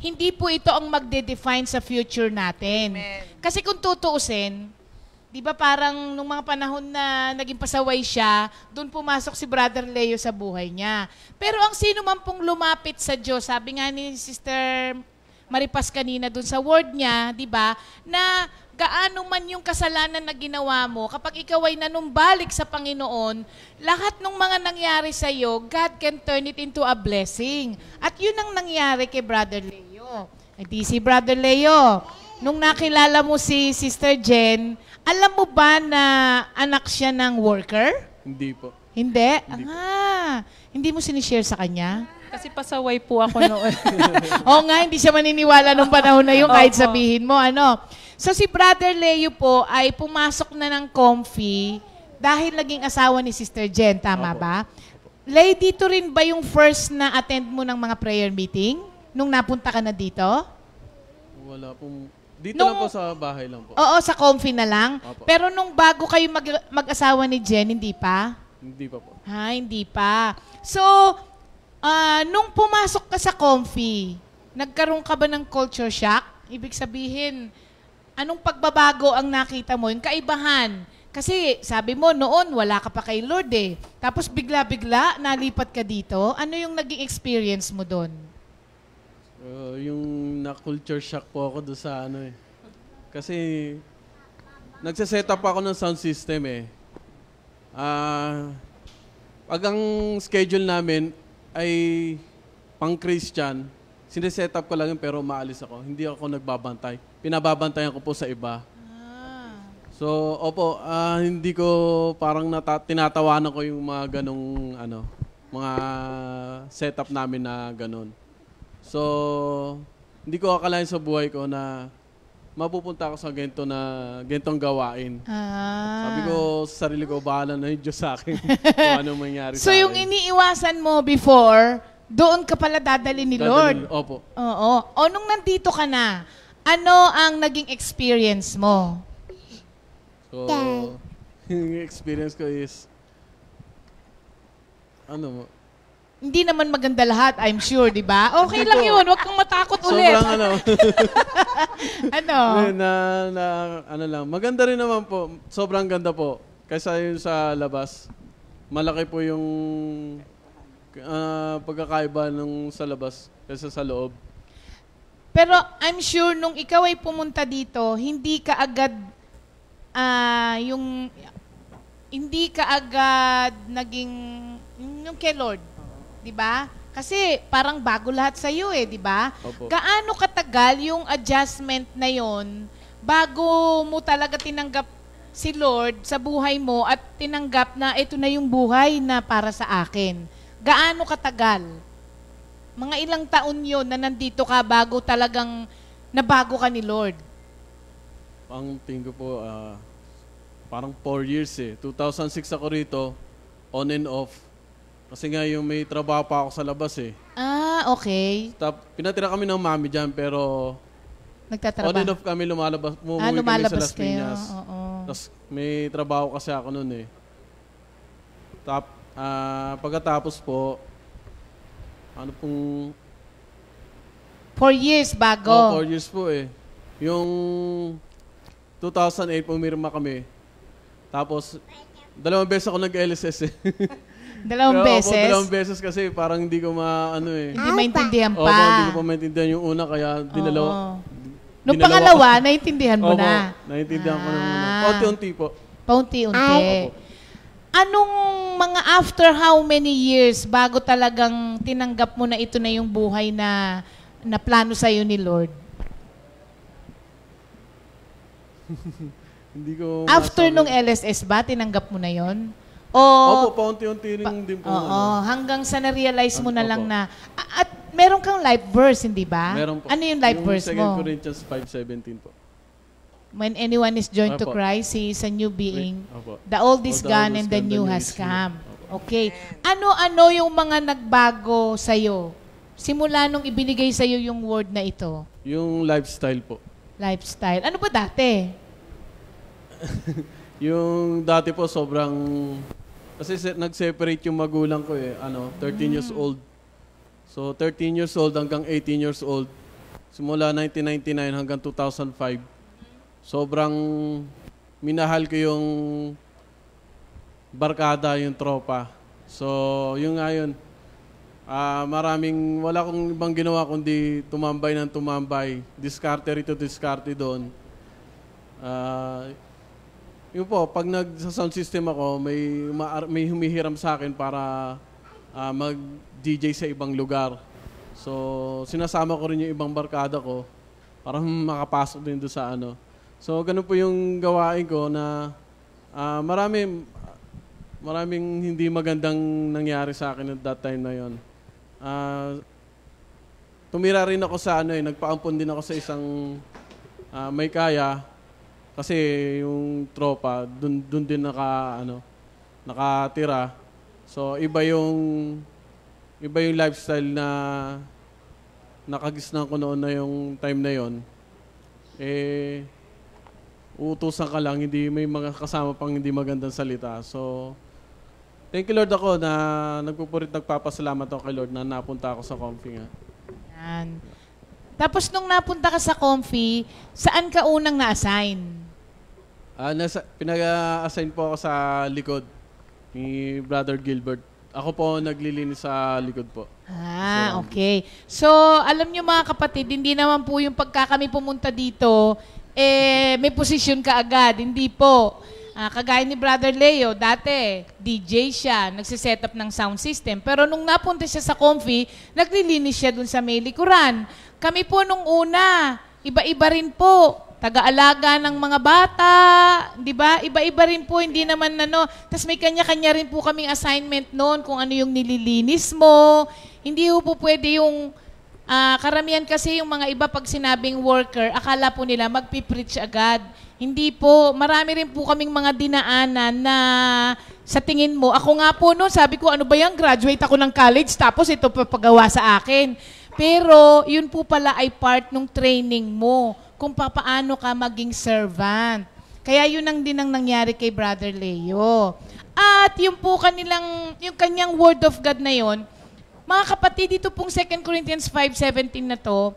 hindi po ito ang magde-define sa future natin. Amen. Kasi kung tutuusin, di ba parang nung mga panahon na naging pasaway siya, doon pumasok si Brother Leo sa buhay niya. Pero ang sino man pong lumapit sa Diyos, sabi nga ni Sister Maripas kanina doon sa word niya, di ba, na gaano man yung kasalanan na ginawa mo, kapag ikaw ay nanumbalik sa Panginoon, lahat ng mga nangyari sa iyo, God can turn it into a blessing. At yun ang nangyari kay Brother Leo. Ay di si Brother Leo, nung nakilala mo si Sister Jen, alam mo ba na anak siya ng worker? Hindi po. Hindi? Hindi mo sinishare sa kanya? Kasi pasaway po ako noon. Oo nga, hindi siya maniniwala nung panahon na yun kahit sabihin mo. So si Brother Leo po ay pumasok na ng Comfy dahil naging asawa ni Sister Jen, tama ba? Lay, dito rin ba yung first na attend mo ng mga prayer meeting nung napunta ka na dito? Wala pong... Dito lang po sa bahay lang po. Oo, sa Comfy na lang. Opo. Pero nung bago kayo mag-asawa ni Jen, hindi pa? Hindi pa po. Hindi pa. So, nung pumasok ka sa Comfy, nagkaroon ka ba ng culture shock? Ibig sabihin, anong pagbabago ang nakita mo? Yung kaibahan. Kasi sabi mo, noon wala ka pa kay Lord eh. Tapos bigla-bigla, nalipat ka dito. Ano yung naging experience mo doon? Yung na-culture shock po ako doon sa Kasi nagsiset up ako ng sound system eh. Pag ang schedule namin ay pang-Christian, sineset up ko lang yun pero maalis ako. Hindi ako nagbabantay. Pinababantayan ko po sa iba. So, opo, hindi ko parang tinatawanan ko yung mga ganong mga setup namin na ganon. So, hindi ko akalain sa buhay ko na mapupunta ako sa gantong gawain. Sabi ko sa sarili ko, bahala na yung Diyos sa akin kung anong mangyari sa akin. So, yung iniiwasan mo before, doon ka pala dadali ni Lord? Opo. Oo. O nung nandito ka na, ano ang naging experience mo? So, yung experience ko is, Hindi naman maganda lahat, I'm sure, di ba? Okay lang yun, huwag kang matakot ulit. Sobrang ano. Ano? Ano lang. Maganda rin naman po. Sobrang ganda po. Kaysa yung sa labas. Malaki po yung pagkakaiba nung sa labas kaysa sa loob. Pero I'm sure nung ikaw ay pumunta dito, hindi ka agad naging yung kay Lord, 'di ba? Kasi parang bago lahat sa iyo eh, 'di ba? Opo. Gaano katagal yung adjustment na 'yon bago mo talaga tinanggap si Lord sa buhay mo at tinanggap na ito na yung buhay na para sa akin? Gaano katagal? Mga ilang taon yun na nandito ka bago talagang nabago ka ni Lord? Ang tingin ko po, parang 4 years eh. 2006 ako rito, on and off. Kasi nga yung may trabaho pa ako sa labas eh. Ah, okay. Pinatira kami ng mami dyan, pero Nagtatrabaho. on and off kami lumalabas. Umuwi kami sa lumalabas Las kayo. Piñas. Oo. Tapos may trabaho kasi ako noon eh. Pagkatapos po, 4 years bago. 4 years po eh. Yung 2008 pumirma kami. Tapos, 2 beses ako nag-LSS eh. Dalawang Pero beses? Dalawang beses kasi parang hindi ko eh. Hindi maintindihan pa. Hindi ko pa maintindihan yung una, kaya dinalawa. Nung pangalawa, naintindihan mo na? Naintindihan ko na muna. Paunti-unti po. Paunti-unti. Anong mga after how many years bago talagang tinanggap mo na ito na yung buhay na plano sa'yo ni Lord? Hindi ko After masabi. nung LSS ba, tinanggap mo na yon? O, Opo, paunti-unti rin din po. hanggang sa na-realize mo na lang Opo. na, at meron kang life verse, hindi ba? Meron po. Ano yung life verse mo? 2 Corinthians 5:17 po. When anyone is joined to Opo. Christ, he is a new being. Opo. The old is The gone old is and the gone, new the new has is come. here. Okay. Ano-ano yung mga nagbago sa'yo? Simula nung ibinigay sa'yo yung word na ito, Yung lifestyle po. lifestyle. Ano ba dati? Yung dati po sobrang... Kasi nag-separate yung magulang ko eh. 13 years old. So 13 years old hanggang 18 years old. Simula 1999 hanggang 2005. Sobrang minahal ko yung barkada, yung tropa. So yung nga yun. Wala akong ibang ginawa kundi tumambay ng tumambay. Diskarte rito, diskarte doon. Yun po, pag nag-sound system ako, may humihiram sa akin para mag-DJ sa ibang lugar. So, sinasama ko rin yung ibang barkada ko para makapasok din doon sa So, ganun po yung gawain ko na maraming hindi magandang nangyari sa akin at that time na yon. Tumira rin ako sa nagpaampon din ako sa isang may kaya. Kasi yung tropa, dun din nakatira. So, iba yung lifestyle na nakagisnan ko noon na yung time na yon. Uutusan ka lang, hindi may mga kasama pang hindi magandang salita. So, thank you Lord ako na nagpapasalamat ako kay Lord na napunta ako sa Comfy nga. Yan. Tapos nung napunta ka sa Comfy, saan ka unang na-assign? Pinag-assign po ako sa likod ni Brother Gilbert. Ako po naglilinis sa likod po. Okay. So, alam nyo mga kapatid, hindi naman po yung pagka kami pumunta dito, may posisyon ka agad. Hindi po. Kagaya ni Brother Leo, dati, DJ siya, nagsiset up ng sound system. Pero nung napunta siya sa Comfy, naglilinis siya dun sa may likuran. Kami po nung una, iba-iba rin po. Taga-alaga ng mga bata, di ba? Iba-iba rin po, hindi naman Tapos may kanya-kanya rin po kaming assignment noon kung ano yung nililinis mo. Hindi po pwede yung, karamihan kasi yung mga iba pag sinabing worker, akala po nila magpipreach agad. Hindi po, marami rin po kaming mga dinaanan na sa tingin mo, ako nga po noon, sabi ko, ano ba yan, graduate ako ng college, tapos ito papagawa sa akin. Pero yun po pala ay part ng training mo kung paano ka maging servant. Kaya yun ang din ang nangyari kay Brother Leo. At yung po yung kanyang word of God na yun, mga kapatid, dito pong 2 Corinthians 5:17 na to,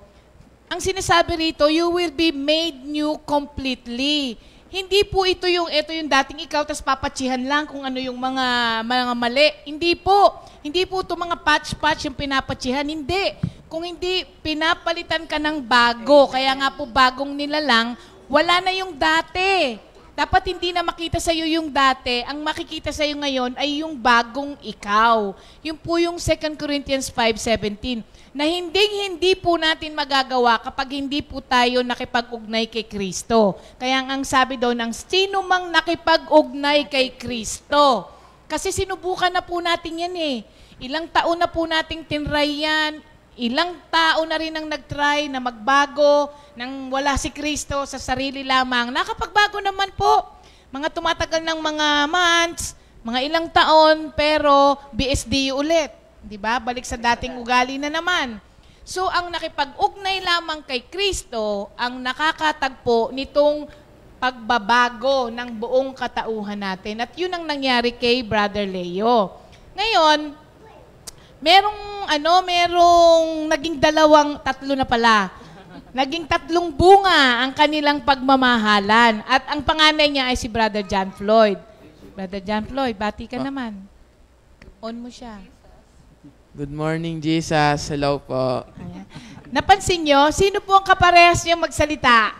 ang sinasabi rito, you will be made new completely. Hindi po ito yung dating ikaw, tas papatsihan lang kung ano yung mga mali. Hindi po. Hindi po ito mga patch-patch yung pinapatsihan. Hindi. Kung hindi, pinapalitan ka ng bago. Kaya nga po bagong nilalang, wala na yung dati. Dapat hindi na makita sa'yo yung dati. Ang makikita sa'yo ngayon ay yung bagong ikaw. Yun po yung 2 Corinthians 5:17 na hindi po natin magagawa kapag hindi po tayo nakipag-ugnay kay Kristo. Kaya ang sabi doon, ang sino mang nakipag-ugnay kay Kristo. Kasi sinubukan na po natin yan eh. Ilang taon na po nating tinry yan. Ilang tao na rin ang nag-try na magbago nang wala si Kristo sa sarili lamang. Nakapagbago naman po. Mga tumatagal ng mga months, mga ilang taon, pero BSD ulit. Diba? Balik sa dating ugali na naman. So, ang nakipag-ugnay lamang kay Kristo, ang nakakatagpo nitong pagbabago ng buong katauhan natin. At yun ang nangyari kay Brother Leo. Ngayon, merong naging tatlo na pala. Naging 3 bunga ang kanilang pagmamahalan. At ang panganay niya ay si Brother John Floyd. Brother John Floyd, bati ka naman. On mo siya. Good morning, Jesus. Hello po. Ayan. Napansin nyo, sino po ang kaparehas niyo magsalita?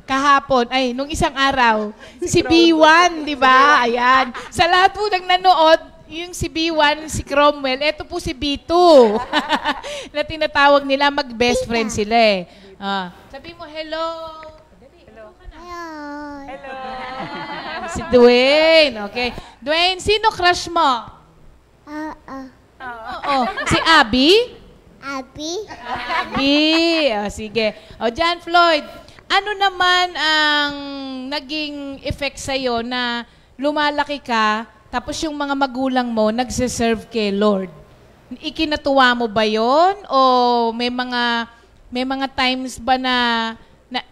Kahapon, nung isang araw. Si B1, di ba? Ayan. Sa lahat po ng nanood, yung si B1, si Cromwell, eto po si B2. Na tinatawag nila, mag-best friend sila eh. Sabi mo, hello. Hello. Hello. Si Dwayne, okay. Dwayne, sino crush mo? Oo. Si Abby? Abby. Sige. John Floyd, ano naman ang naging effect sa'yo na lumalaki ka, tapos yung mga magulang mo nagsiserve kay Lord? Ikinatuwa mo ba yon? O may mga times ba na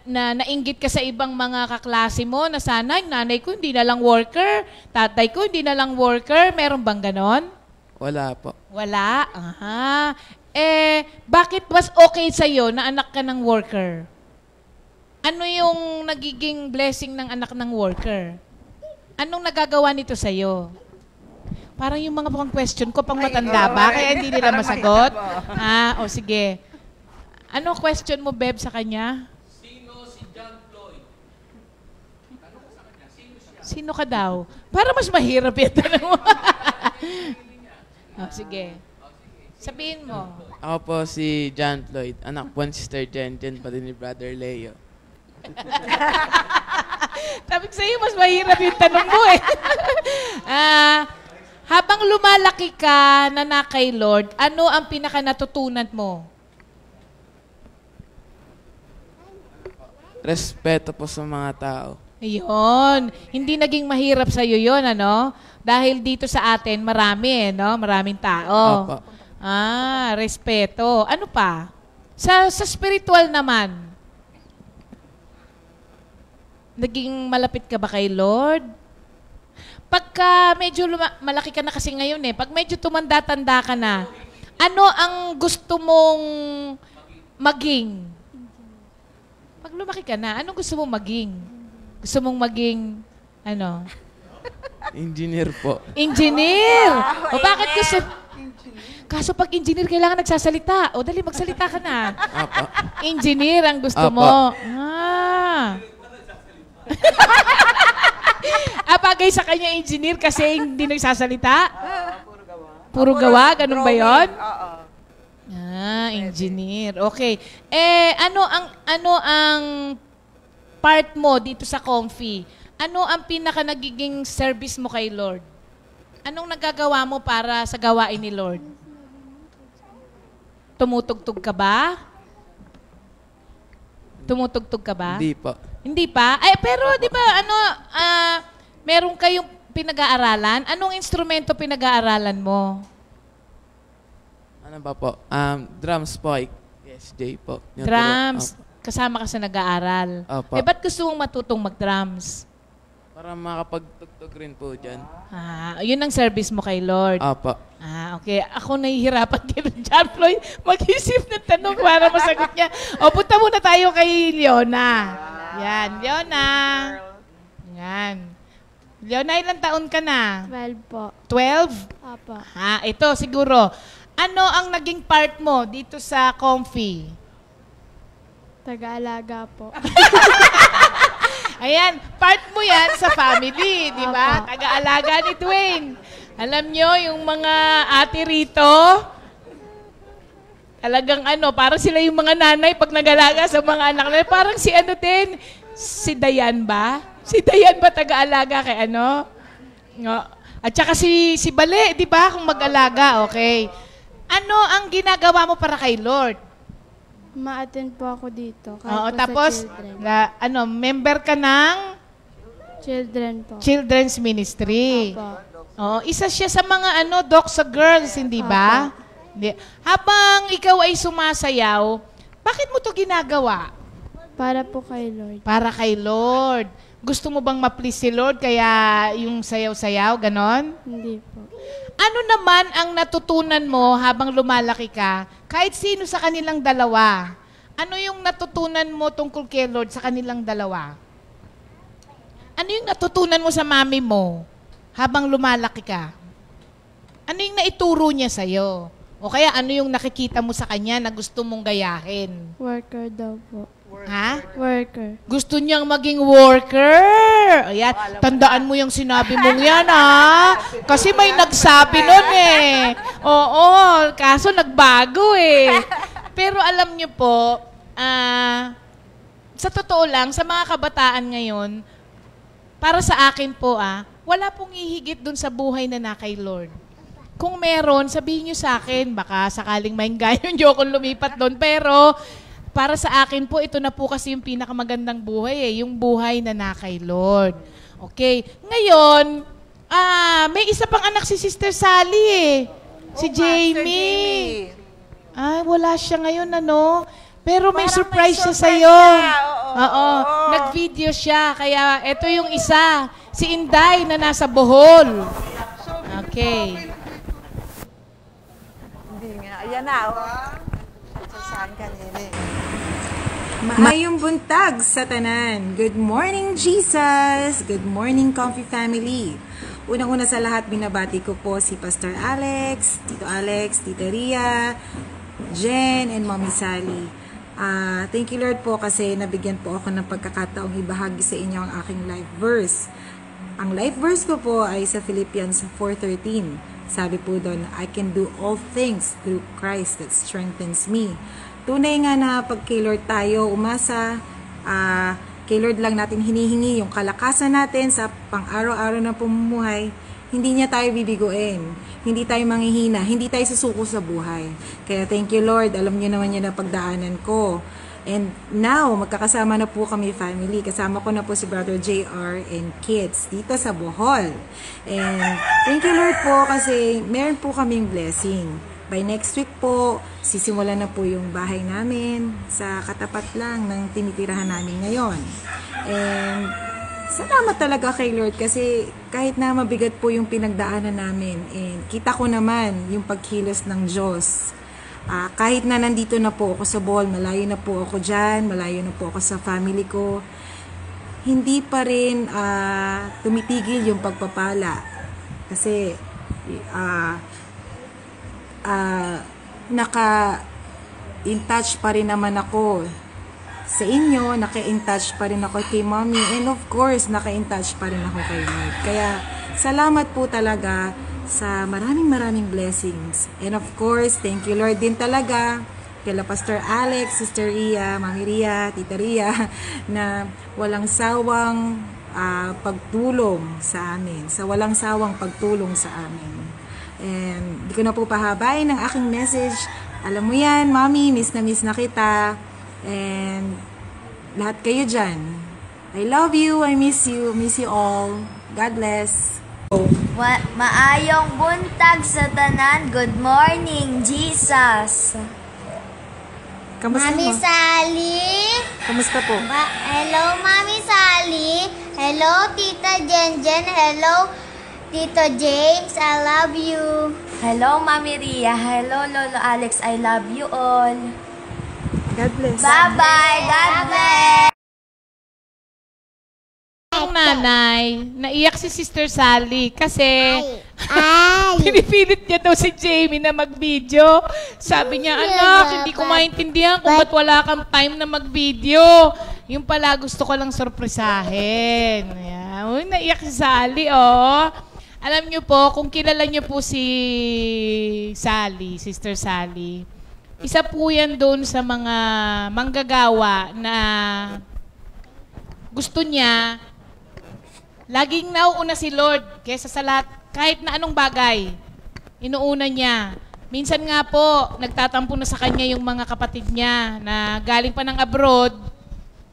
nainggit ka sa ibang mga kaklase mo na sana yung nanay ko hindi na lang worker, tatay ko hindi na lang worker? Meron bang ganon? Wala po. Wala? Aha. Bakit mas okay sa'yo na anak ka ng worker? Ano yung nagiging blessing ng anak ng worker? Anong nagagawa nito sa'yo? Parang yung mga pang question ko, pang matanda ba? Kaya hindi nila masagot? Sige. Ano question mo, Beb, sa kanya? Sino si John Floyd? Tanong ko sa kanya, sino siya? Sino ka daw? Para mas mahirap yung tanong mo. Sige. Sabihin mo. Ako po si John Floyd, anak po ni Sister Jen, pati ni Brother Leo. Sabi ko sa'yo, mas mahirap yung tanong mo eh. Habang lumalaki ka na kay Lord, ano ang pinaka natutunan mo? Respeto po sa mga tao. Ayun. Hindi naging mahirap sa'yo yun, ano? Dahil dito sa atin, marami, no? Maraming tao. Opo. Respeto. Ano pa? Sa spiritual naman, naging malapit ka ba kay Lord? Pagka medyo malaki ka na kasi ngayon pag medyo tumanda-tanda ka na, ano ang gusto mong maging? Pag lumaki ka na, anong gusto mong maging? Gusto mong maging, ano? Engineer po. Engineer! O bakit gusto? Kaso pag engineer, kailangan nagsasalita. O dali, magsalita ka na. Apo. Engineer ang gusto Apo. mo. Bagay sa kanya engineer kasi hindi nagsasalita? Puro gawa. Ganun ba yun? Oo. Engineer. Okay. Ano ang part mo dito sa Comfy? Ano ang pinaka nagiging service mo kay Lord? Anong nagagawa mo para sa gawain ni Lord? Tumutugtog ka ba? Tumutugtog ka ba? Hindi po. Hindi pa? Pero di ba, meron kayong pinag-aaralan? Anong instrumento pinag-aaralan mo? Ano ba po? Drums po. SJ po. Yung Drums. Opo. Kasama ka sa nag-aaral. Opo. Ba't gusto mong matutong mag-drums? Para makapagtugtog rin po dyan. Yun ang service mo kay Lord. Apa. Okay. Ako nahihirapan din ng John Floyd. Mag-isip ng tanong para masagot niya. Punta muna tayo kay Leona. Yan, Leona. Yan. Leona, ilang taon ka na? 12 po. 12? Apo. Ito siguro. Ano ang naging part mo dito sa Comfy? Taga-alaga po. Ayan, part mo yan sa family, di ba? Taga-alaga ni Dwayne. Alam nyo, yung mga ate rito, talagang parang sila yung mga nanay pag nag-alaga sa mga anak nila. Parang si din, si Dayan ba? Si Dayan ba taga-alaga kay No. At saka si Bale, di ba? Kung mag-alaga, okay. Ano ang ginagawa mo para kay Lord? Ma-attend po ako dito. Tapos, member ka ng? Children po. Children's Ministry. Apo. Isa siya sa mga Doxa Girls, hindi ba? Habang ikaw ay sumasayaw, bakit mo to ginagawa? Para po kay Lord. Para kay Lord. Gusto mo bang ma-please si Lord kaya yung sayaw-sayaw, ganon? Hindi po. Ano naman ang natutunan mo habang lumalaki ka, kahit sino sa kanilang dalawa? Ano yung natutunan mo tungkol kay Lord sa kanilang dalawa? Ano yung natutunan mo sa mami mo habang lumalaki ka? Ano yung naituro niya sa'yo? O kaya ano yung nakikita mo sa kanya na gusto mong gayahin? Worker daw po. Ha? Worker. Gusto niyang maging worker. Ayan, tandaan mo yung sinabi mong yan, ha? Kasi may nagsabi nun, eh. Oo, kaso nagbago, eh. Pero alam niyo po, sa totoo lang, sa mga kabataan ngayon, para sa akin po, wala pong ihigit dun sa buhay na kay Lord. Kung meron, sabihin niyo sa akin, baka sakaling mainggayon niyo kung lumipat doon, pero para sa akin po, ito na po kasi yung pinakamagandang buhay, yung buhay na kay Lord. Okay. Ngayon, may isa pang anak si Sister Sally, eh. Si Jamie. Wala siya ngayon, Pero may surprise siya sa'yo. Oo. Nag-video siya, kaya ito yung isa. Si Inday na nasa Bohol. Okay. Hindi nga. Ayan na, Saan ka nila? Maayong buntag sa tanan. Good morning, Jesus! Good morning, Comfy family. Unang-una sa lahat, binabati ko po si Pastor Alex, Tita Ria, Jen, and Mommy Sally. Thank you, Lord po, kasi nabigyan po ako ng pagkakataong ibahagi sa inyo ang aking life verse. Ang life verse ko po ay sa Philippians 4:13. Sabi po doon, I can do all things through Christ that strengthens me. Tunay nga na pag kay Lord tayo umasa, kay Lord lang natin hinihingi yung kalakasan natin sa pang-araw-araw na pamumuhay, hindi niya tayo bibiguin, hindi tayo manghihina, hindi tayo susuko sa buhay. Kaya thank you Lord, alam niyo naman yun na pagdaanan ko. And now, magkakasama na po kami family. Kasama ko na po si Brother JR and kids dito sa Bohol. And thank you Lord po kasi meron po kaming blessing. By next week po, sisimulan na po yung bahay namin sa katapat lang ng tinitirahan namin ngayon. And salamat talaga kay Lord kasi kahit na mabigat po yung pinagdaanan namin, and kita ko naman yung pagkilos ng Diyos. Kahit na nandito na po ako sa Bohol, malayo na po ako dyan, malayo na po ako sa family ko, hindi pa rin tumitigil yung pagpapala. Kasi naka-in touch pa rin naman ako sa inyo, naka-in touch pa rin ako kay Mommy, and of course, naka-in touch pa rin ako kay Lord. Kaya, salamat po talaga sa maraming blessings. And of course, thank you Lord din talaga kila Pastor Alex, Sister Ria, Mami Ria, Tita Ria, na walang sawang pagtulong sa amin, sa walang sawang pagtulong sa amin. And di ko na po pahabain ang aking message. Alam mo yan, Mami, miss na kita. And lahat kayo dyan. I love you, I miss you all. God bless. Maayong buntag sa tanan. Good morning, Jesus. Kamusta Mami mo? Sally. Kamusta po? Hello, Mami Sally. Hello, Tita Jenjen. Hello, Tito James. I love you. Hello, Mami Ria. Hello, Lolo Alex. I love you all. God bless. Bye-bye. God bless. Ang nanay, naiyak si Sister Sally kasi pinipilit niya daw si Jamie na mag-video. Sabi niya, anak, hindi ko maintindihan kung ba't wala kang time na mag-video. Yung pala, gusto ko lang sorpresahin. Ayan. Uy, naiyak si Sally, oh. Alam niyo po, kung kilala niyo po si Sally, Sister Sally, isa po yan doon sa mga manggagawa na gusto niya laging nauuna si Lord kaysa sa lahat, kahit na anong bagay, inuuna niya. Minsan nga po, nagtatampo na sa kanya yung mga kapatid niya na galing pa ng abroad,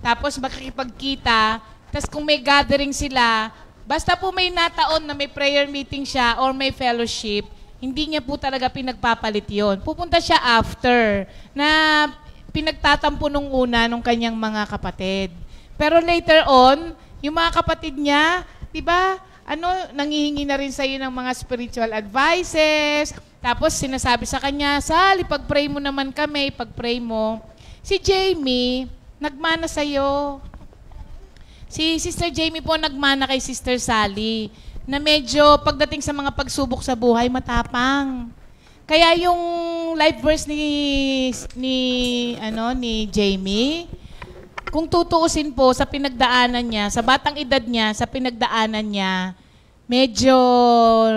tapos makikipagkita, tapos kung may gathering sila, basta po may nataon na may prayer meeting siya or may fellowship, hindi niya po talaga pinagpapalit yon. Pupunta siya after na pinagtatampo nung una nung kanyang mga kapatid. Pero later on, yung mga kapatid niya, di ba, nangihingi na rin sa'yo ng mga spiritual advices. Tapos sinasabi sa kanya, Sally, pag-pray mo naman kami, pag-pray mo. Si Jamie, nagmana sa'yo. Si Sister Jamie po nagmana kay Sister Sally na medyo pagdating sa mga pagsubok sa buhay, matapang. Kaya yung life verse ni Jamie, kung tutuusin po sa pinagdaanan niya, sa batang edad niya, sa pinagdaanan niya, medyo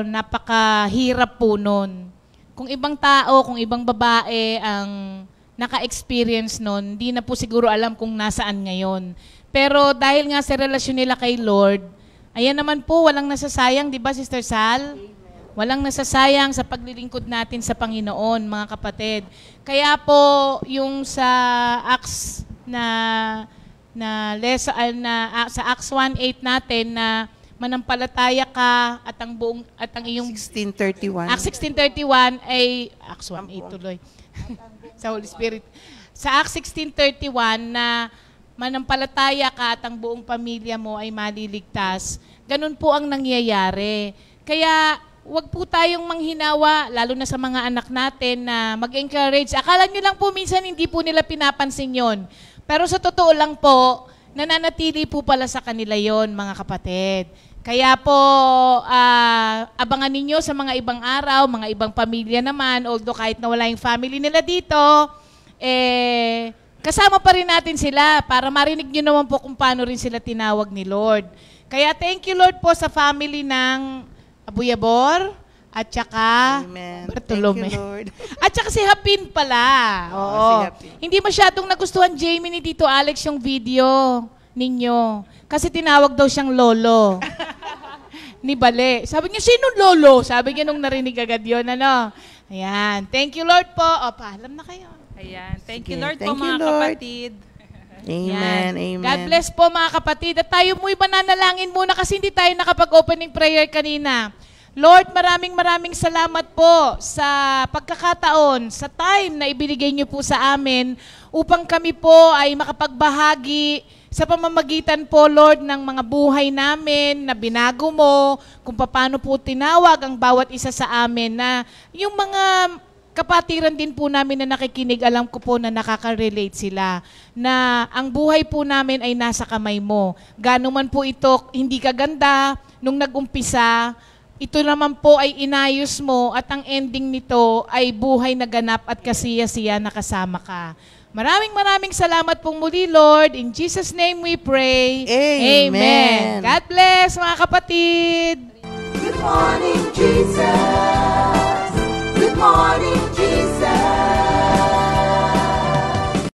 napakahirap po nun. Kung ibang tao, kung ibang babae ang naka-experience nun, hindi na po siguro alam kung nasaan ngayon. Pero dahil nga sa relasyon nila kay Lord, ayan naman po, walang nasasayang, di ba Sister Sal? Walang nasasayang sa paglilingkod natin sa Panginoon, mga kapatid. Kaya po, yung sa Acts sa Acts 1:8 natin na manampalataya ka at ang iyong 16:31. Acts 16:31 ay Acts 1:8 tuloy. Sa Holy Spirit. Sa Acts 16:31 na manampalataya ka at ang buong pamilya mo ay maliligtas. Ganun po ang nangyayari. Kaya wag po tayong manghinawa, lalo na sa mga anak natin na mag-encourage. Akala nyo lang po minsan hindi po nila pinapansin yon. Pero sa totoo lang po, nananatili po pala sa kanila yon, mga kapatid. Kaya po, abangan ninyo sa mga ibang araw, mga ibang pamilya naman, although kahit na wala yung family nila dito, kasama pa rin natin sila para marinig nyo naman po kung paano rin sila tinawag ni Lord. Kaya thank you Lord po sa family ng Abuyabor, at saka Bartolome. Thank you, Lord. At saka si Hapin pala. Oo. Si Hapin. Hindi masyadong nagustuhan, Jamie, ni Tito Alex yung video ninyo. Kasi tinawag daw siyang lolo. Ni Bale. Sabi niya, sino lolo? Sabi niya nung narinig agad yun, ano? Ayan. Thank you, Lord po. O, paalam na kayo. Ayan. Thank you, Sige. Lord, Thank po, you, mga Lord. kapatid. Amen, amen. God bless po, mga kapatid. At tayo mo'y mananalangin muna kasi hindi tayo nakapag-opening prayer kanina. Lord, maraming salamat po sa pagkakataon, sa time na ibinigay niyo po sa amin upang kami po ay makapagbahagi sa pamamagitan po, Lord, ng mga buhay namin na binago mo, kung paano po tinawag ang bawat isa sa amin na yung mga kapatiran din po namin na nakikinig, alam ko po na nakaka-relate sila, na ang buhay po namin ay nasa kamay mo. Gano'n man po ito, hindi kaganda, nung nag-umpisa, ito naman po ay inayos mo at ang ending nito ay buhay na ganap at kasiya-siya na kasama ka. Maraming salamat pong muli, Lord. In Jesus' name we pray. Amen. God bless, mga kapatid. Good morning, Jesus. Good morning, Jesus.